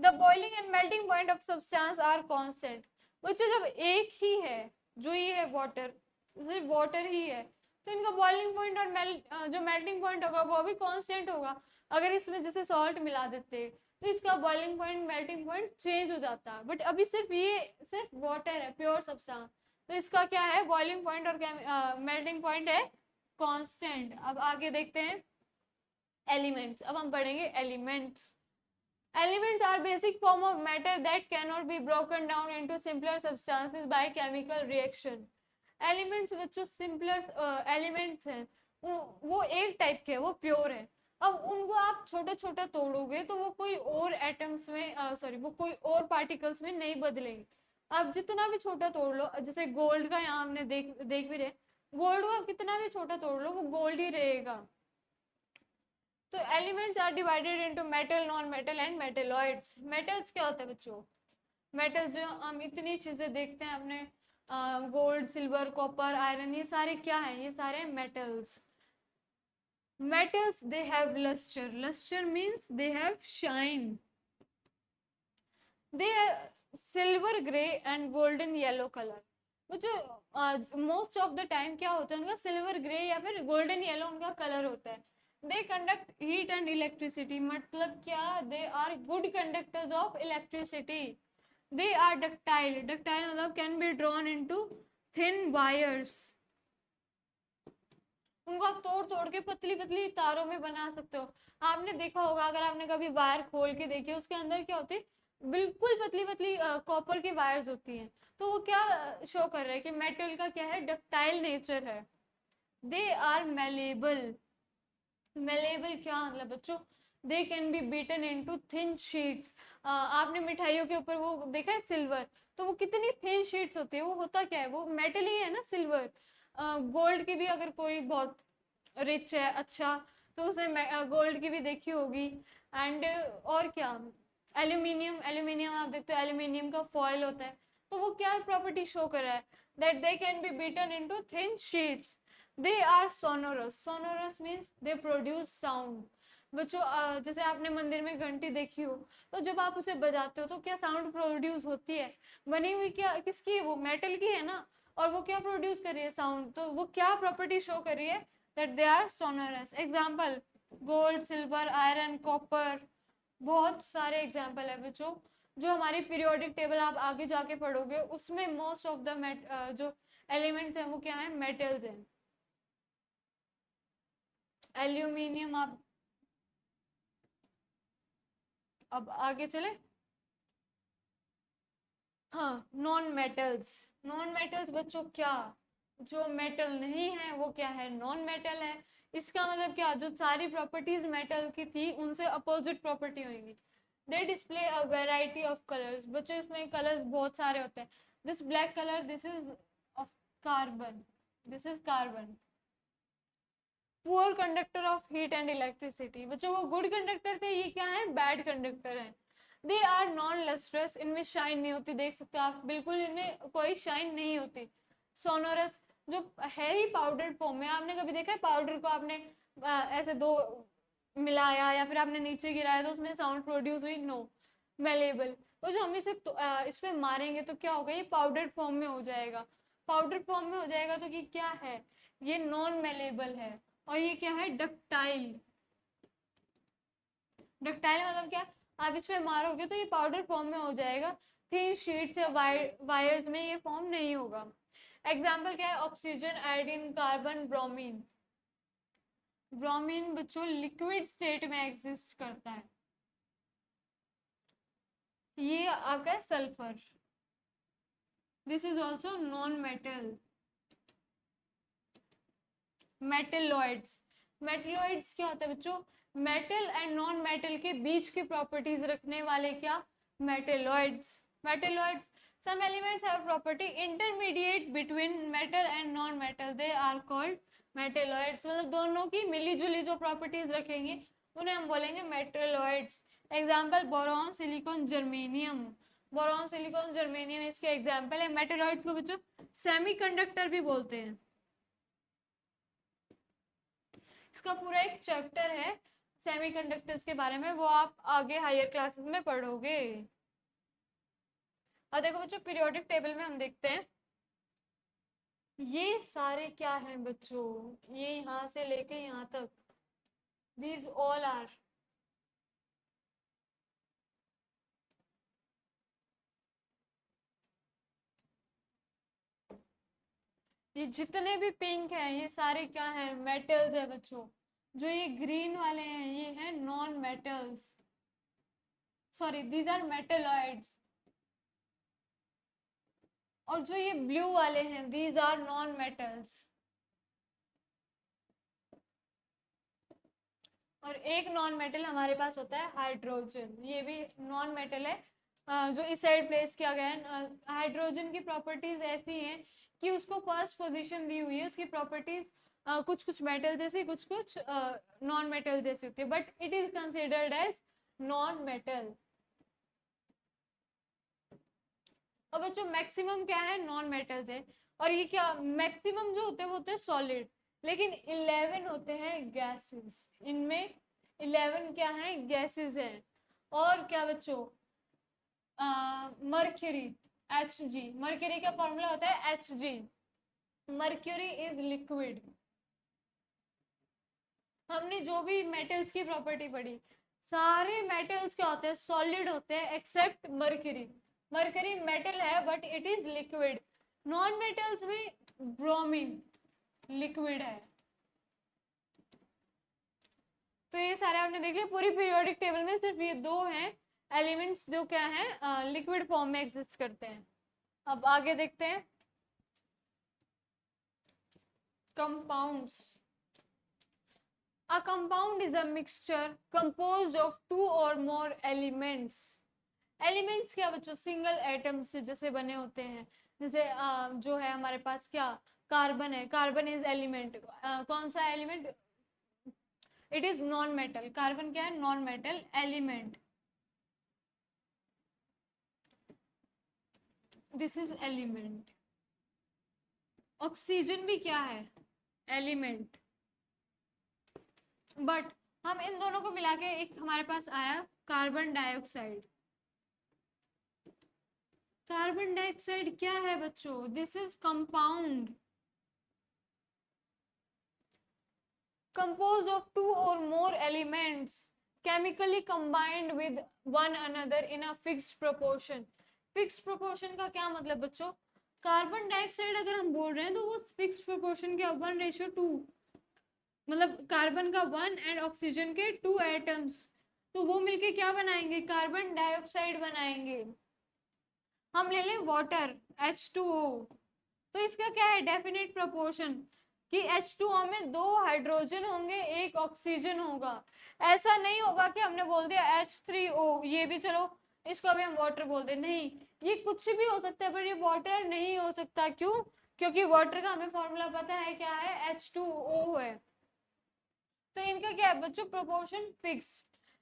The boiling and melting point of substance are constant. बच्चों जब एक ही है, जो ये है वाटर, सिर्फ वाटर ही है, तो इनका बॉइलिंग पॉइंट और जो मेल्टिंग पॉइंट होगा वो भी कांस्टेंट होगा। अगर इसमें जैसे सॉल्ट मिला देते तो इसका boiling point melting point change हो जाता, बट अभी सिर्फ ये सिर्फ वाटर है, प्योर सब्सटेंस, तो इसका क्या है, बॉइलिंग पॉइंट और मेल्टिंग पॉइंट है कांस्टेंट। अब आगे देखते हैं एलिमेंट्स। अब हम पढ़ेंगे elements. Elements are basic form of matter that cannot be broken down into simpler substances by chemical reaction. Elements बच्चों simpler elements हैं, वो एक टाइप के हैं, वो प्योर है। अब उनको आप छोटा छोटा तोड़ोगे तो वो कोई और एटम्स में वो कोई और पार्टिकल्स में नहीं बदलेंगे। आप जितना भी छोटा तोड़ लो, जैसे गोल्ड का यहाँ हमने देख भी रहे, गोल्ड को आप कितना भी छोटा तोड़ लो वो गोल्ड ही रहेगा। तो elements are divided into metal, non metal and metalloids. Metals क्या होता है बच्चों, मेटल्स जो हम इतनी चीजें देखते हैं अपने, गोल्ड, सिल्वर, कॉपर, आयरन, ये सारे क्या हैं, ये सारे metals. metals they have luster means they have shine, they have silver gray and golden yellow color। जो मोस्ट ऑफ द टाइम क्या होता है उनका सिल्वर ग्रे या फिर गोल्डन येलो उनका कलर होता है। They conduct heat and electricity, मतलब क्या, they are good conductors of electricity. They are ductile, ductile मतलब can be drawn into thin wires. उनको आप तोड़ तोड़ के पतली पतली तारों में बना सकते हो। आपने देखा होगा, अगर आपने कभी वायर खोल के देखी, उसके अंदर क्या होती है, बिल्कुल पतली पतली कॉपर की वायर्स होती हैं। तो वो क्या शो कर रहा है कि मेटल का क्या है, डक्टाइल नेचर है। They are malleable. मेलेबल क्या मतलब बच्चों, दे can be beaten into thin sheets. आपने मिठाइयों के ऊपर वो देखा है सिल्वर, तो वो कितनी थिन शीट्स होती है, वो होता क्या है, वो मेटल ही है ना सिल्वर। गोल्ड की भी अगर कोई बहुत रिच है अच्छा, तो उसने गोल्ड की भी देखी होगी। एंड और क्या, एल्यूमिनियम, एल्यूमिनियम आप देखते हो एल्यूमिनियम का फॉयल होता है, तो वो क्या प्रॉपर्टी शो कर रहा है, that they can be beaten into thin sheets. They are sonorous, sonorous means they produce sound. बच्चों जैसे आपने मंदिर में घंटी देखी हो, तो जब आप उसे बजाते हो तो क्या साउंड प्रोड्यूस होती है, बनी हुई क्या किसकी है, वो मेटल की है ना, और वो क्या प्रोड्यूस कर रही है, साउंड। तो वो क्या प्रॉपर्टी शो कर रही है, that they are sonorous. Example gold, silver, iron, copper, बहुत सारे एग्जाम्पल है बच्चों। जो हमारी पीरियोडिक टेबल आप आगे जाके पढ़ोगे उसमें मोस्ट ऑफ द जो एलिमेंट्स हैं वो क्या है, मेटल्स हैं। एल्यूमिनियम आप, अब आगे चले, हाँ नॉन मेटल्स। नॉन मेटल्स बच्चों क्या, जो मेटल नहीं है वो क्या है, नॉन मेटल है। इसका मतलब क्या, जो सारी प्रॉपर्टीज मेटल की थी उनसे अपोजिट प्रॉपर्टी होंगी। They display a variety of colours. बच्चों इसमें कलर्स बहुत सारे होते हैं। This black colour, this is of carbon, this is carbon. Poor conductor of heat and electricity. बच्चों वो गुड कंडक्टर थे, ये क्या है, बैड कंडक्टर है। दे आर नॉन लस्ट्रस, इनमें शाइन नहीं होती, देख सकते हो आप, बिल्कुल इनमें कोई शाइन नहीं होती। सोनोरस, जो है ही पाउडर फॉर्म में, आपने कभी देखा है पाउडर को आपने ऐसे दो मिलाया या फिर आपने नीचे गिराया तो उसमें साउंड प्रोड्यूस हुई? नो। मेलेबल, तो जो हम इसे इस पे मारेंगे तो क्या होगा, ये पाउडर फॉर्म में हो जाएगा। पाउडर फॉर्म में हो जाएगा तो ये क्या है, ये नॉन मेलेबल है। और ये क्या है, डक्टाइल। डक्टाइल मतलब क्या, आप इस पे मारोगे तो ये पाउडर फॉर्म में हो जाएगा, थिन शीट्स या वायर्स में ये फॉर्म नहीं होगा। एग्जाम्पल क्या है, oxygen, iodine, carbon, bromine. Bromine बच्चों लिक्विड स्टेट में एग्जिस्ट करता है। ये आपका है sulphur, this is also non metal. Metalloids, metalloids क्या होता है बच्चों, मेटल एंड नॉन मेटल के बीच की प्रॉपर्टीज रखने वाले क्या, metalloids. Metalloids, some elements have property intermediate between metal and non metal, they are called metalloids। मतलब दोनों की मिली जुली जो प्रॉपर्टीज रखेंगे उन्हें हम बोलेंगे metalloids. Example boron, silicon, germanium. Boron, silicon, germanium इसके एग्जाम्पल है। मेटेलॉइड्स को बच्चों सेमीकंडक्टर भी बोलते हैं। इसका पूरा एक चैप्टर है सेमीकंडक्टर्स के बारे में, वो आप आगे हायर क्लासेस में पढ़ोगे। और देखो बच्चों पीरियोडिक टेबल में हम देखते हैं, ये सारे क्या हैं बच्चों, ये यहाँ से लेके यहाँ तक, these all are ये जितने भी पिंक हैं ये सारे क्या हैं, मेटल्स है बच्चों। जो ये ग्रीन वाले हैं ये हैं non metals, sorry these are metalloids. और जो ये ब्लू वाले हैं दीज आर नॉन मेटल्स। और एक नॉन मेटल हमारे पास होता है हाइड्रोजन, ये भी नॉन मेटल है, जो इस साइड प्लेस किया गया है। हाइड्रोजन की प्रॉपर्टीज ऐसी हैं कि उसको फर्स्ट पोजीशन दी हुई है, उसकी प्रॉपर्टीज कुछ कुछ मेटल जैसी, कुछ कुछ नॉन मेटल जैसी होती है, but it is considered as non metal. और बच्चों मैक्सिमम क्या है, नॉन मेटल्स है। और ये क्या, मैक्सिमम जो होते हैं वो होते हैं सॉलिड, लेकिन 11 होते हैं गैसेस। इनमें 11 क्या है, गैसेस हैं। और क्या बच्चों, मर्क्यूरी, Hg, मर्क्यूरी का फॉर्मूला होता है Hg। Mercury is liquid. हमने जो भी मेटल्स की प्रॉपर्टी पढ़ी, सारे मेटल्स क्या होते हैं, सॉलिड होते हैं एक्सेप्ट मर्क्यूरी। मर्क्यूरी मेटल है but it is liquid. Non metals में ब्रोमीन लिक्विड है। तो ये सारे आपने देख लिया। पूरी पीरियोडिक टेबल में सिर्फ ये दो हैं एलिमेंट्स जो क्या है, लिक्विड फॉर्म में एग्जिस्ट करते हैं। अब आगे देखते हैं compounds. A compound is a mixture composed of two or more elements। Elements क्या बच्चों, सिंगल एटम से जैसे बने होते हैं। जैसे जो है हमारे पास क्या, कार्बन है, कार्बन इज एलिमेंट। कौन सा element, it is non metal. Carbon क्या है, non metal element. This is element. Oxygen भी क्या है, एलिमेंट। बट हम इन दोनों को मिला के एक हमारे पास आया कार्बन डाइऑक्साइड। कार्बन डाइऑक्साइड क्या है बच्चों, this is compound composed of two or more elements chemically combined with one another in a fixed proportion। fixed proportion का क्या मतलब बच्चों, कार्बन डाइऑक्साइड अगर हम बोल रहे हैं तो वो फिक्स्ड प्रोपोर्शन क्या, 1:2, मतलब कार्बन का 1 एंड ऑक्सीजन के 2 एटम्स, तो वो मिलके क्या बनाएंगे, कार्बन डाइऑक्साइड बनाएंगे। हम ले लें वाटर H2O, तो इसका क्या है, डेफिनेट प्रोपोर्शन कि H2O में 2 हाइड्रोजन होंगे, 1 ऑक्सीजन होगा। ऐसा नहीं होगा कि हमने बोल दिया H3O, ये भी चलो इसको अभी हम वाटर बोल दे, नहीं, ये कुछ भी हो सकता है पर ये वाटर नहीं हो सकता। क्यों? क्योंकि वाटर का हमें फॉर्मूला पता है, क्या है, H2O है। तो इनका क्या है बच्चों, proportion fix.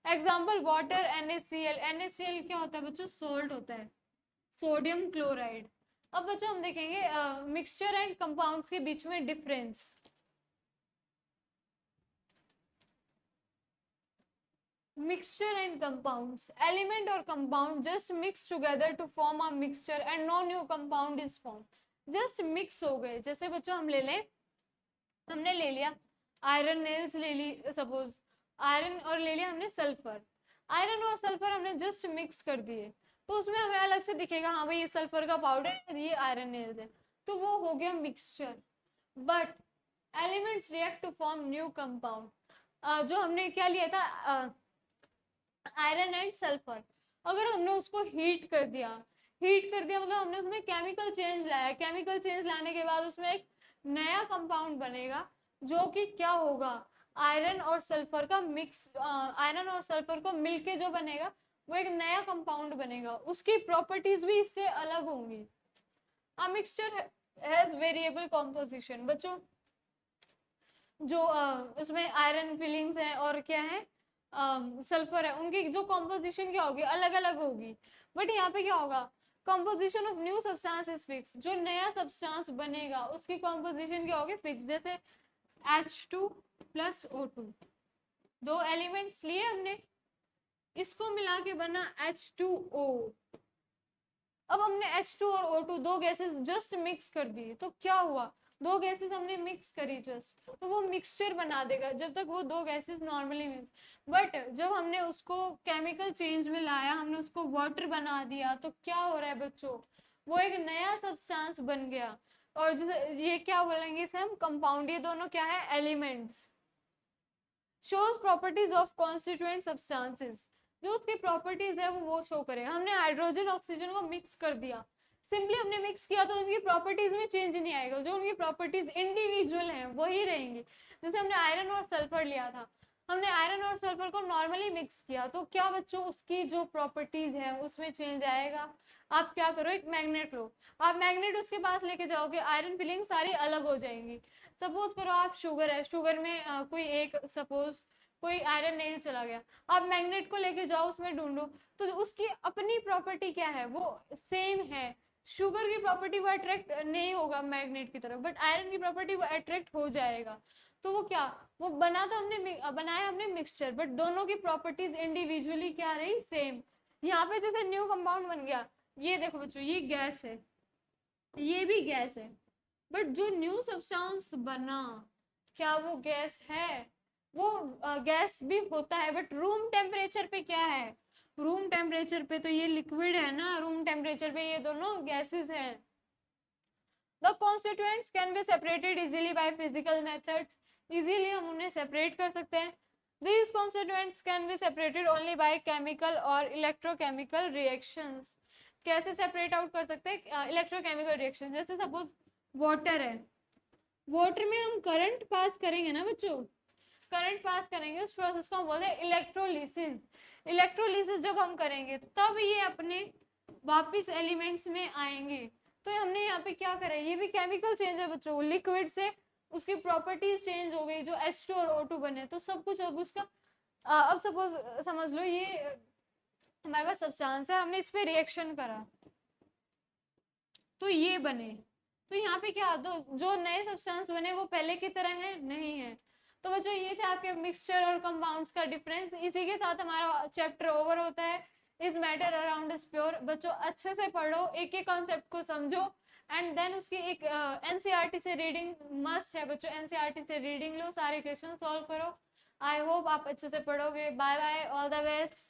Example water NaCl, NaCl क्या होता है बच्चों, सोल्ट होता है, सोडियम क्लोराइड। अब बच्चों हम देखेंगे मिक्सचर एंड कंपाउंड्स के बीच में डिफरेंस। मिक्सचर एंड कंपाउंड्स, एलिमेंट और compound just mix together to form a mixture and no new compound is form. Just mix हो गए। जैसे बच्चों हम ले लें, हमने ले लिया आयरन नेल्स, ले ली सपोज आयरन, और ले लिया हमने सल्फर। आयरन और सल्फर हमने जस्ट मिक्स कर दिए, तो उसमें हमें अलग से दिखेगा, हाँ भाई ये सल्फर का पाउडर है, ये आयरन नेल्स है, तो वो हो गया mixture. But elements react to form new compound. जो हमने क्या लिया था, आयरन एंड सल्फर, अगर हमने उसको हीट कर दिया, मतलब हमने उसमें केमिकल चेंज लाया, केमिकल चेंज लाने के बाद उसमें एक नया कंपाउंड बनेगा, जो कि क्या होगा, आयरन और सल्फर का मिक्स, आयरन और सल्फर को मिलके जो बनेगा वो एक नया कंपाउंड बनेगा, उसकी प्रॉपर्टीज भी इससे अलग होंगी। A mixture has variable composition. बच्चों जो उसमें आयरन फिलिंग्स हैं और क्या है, सल्फर है, उनकी जो कॉम्पोजिशन क्या होगी, अलग अलग होगी। बट यहाँ पे क्या होगा, composition of new substance is fix. जो नया सब्सटेंस बनेगा उसकी कॉम्पोजिशन क्या होगी, फिक्स। जैसे H2 प्लस O2, 2 एलिमेंट्स लिए हमने, इसको मिला के बना H2O। अब हमने H2 और O2 दो गैसेस जस्ट मिक्स कर दिए, तो क्या हुआ, 2 गैसेस हमने मिक्स करी जस्ट, तो वो मिक्सचर बना देगा जब तक वो 2 गैसेस नॉर्मली मिक्स। बट जब हमने उसको केमिकल चेंज में लाया, हमने उसको वाटर बना दिया, तो क्या हो रहा है बच्चों, वो एक नया सब्सटेंस बन गया। और जिसे ये क्या बोलेंगे, इसे हम कंपाउंड। ये दोनों क्या है, elements. Shows properties of constituent substances, जो उसकी प्रॉपर्टीज है वो शो करे। हमने हाइड्रोजन ऑक्सीजन को मिक्स कर दिया, सिंपली हमने मिक्स किया, तो उनकी प्रॉपर्टीज में चेंज नहीं आएगा, जो उनकी प्रॉपर्टीज इंडिविजुअल हैं वही रहेंगी। जैसे हमने आयरन और सल्फर लिया था, हमने आयरन और सल्फर को नॉर्मली मिक्स किया, तो क्या बच्चों, उसकी जो प्रॉपर्टीज है उसमें चेंज आएगा। आप क्या करो, एक मैग्नेट लो, आप मैग्नेट उसके पास लेके जाओगे, आयरन फिलिंग सारी अलग हो जाएंगी। सपोज करो आप शुगर है, शुगर में कोई एक, सपोज कोई आयरन नहीं चला गया, आप मैग्नेट को लेके जाओ, उसमें ढूंढो, तो उसकी अपनी प्रॉपर्टी क्या है, वो सेम है। शुगर की प्रॉपर्टी वो अट्रैक्ट नहीं होगा मैग्नेट की तरफ, बट आयरन की प्रॉपर्टी वो अट्रैक्ट हो जाएगा। तो वो क्या, वो बनाया हमने मिक्सचर, बट दोनों की प्रॉपर्टीज इंडिविजुअली क्या रही, सेम। यहाँ पे जैसे न्यू कंपाउंड बन गया, ये देखो बच्चों, ये गैस है, ये भी गैस है, बट जो न्यू सब्सटेंस बना, क्या वो गैस है, वो गैस भी होता है, बट रूम टेम्परेचर पे क्या है, रूम टेम्परेचर पे तो ये लिक्विड है ना, रूम टेम्परेचर पे ये दोनों गैसेस हैं। The constituents can be separated easily by physical methods, easily हम उन्हें सेपरेट कर सकते हैं। These constituents can be separated only by chemical or electrochemical reactions. कैसे सेपरेट आउट कर सकते हैं, इलेक्ट्रोकेमिकल रिएक्शन। जैसे सपोज वाटर है, वाटर में हम करंट पास करेंगे ना बच्चों, करंट पास करेंगे, उस प्रोसेस को हम बोलते हैं इलेक्ट्रोलिसिस। इलेक्ट्रोलिसिस जब हम करेंगे तब ये अपने वापिस एलिमेंट्स में आएंगे। तो हमने यहाँ पे क्या करा, ये भी केमिकल चेंज है बच्चों, लिक्विड से उसकी प्रॉपर्टीज चेंज हो गई, जो H2 और O2 बने, तो सब कुछ अब उसका अब सपोज समझ लो ये हमारे पास सब्सटेंस है, हमने इस पे रिएक्शन करा तो ये बने। तो यहाँ पे क्या, जो नए सब्सटेंस बने वो पहले की तरह है, नहीं है। तो बच्चों ये थे आपके मिक्सचर और कंपाउंड्स का डिफरेंस। इसी के साथ हमारा चैप्टर ओवर होता है। Is matter around is pure. बच्चों अच्छे से पढ़ो, एक एक कॉन्सेप्ट को समझो, एंड देन उसकी एक एनसीईआरटी से रीडिंग मस्ट है बच्चों। एनसीईआरटी से रीडिंग लो, सारे क्वेश्चन सॉल्व करो। आई होप आप अच्छे से पढ़ोगे। Bye bye, all the best.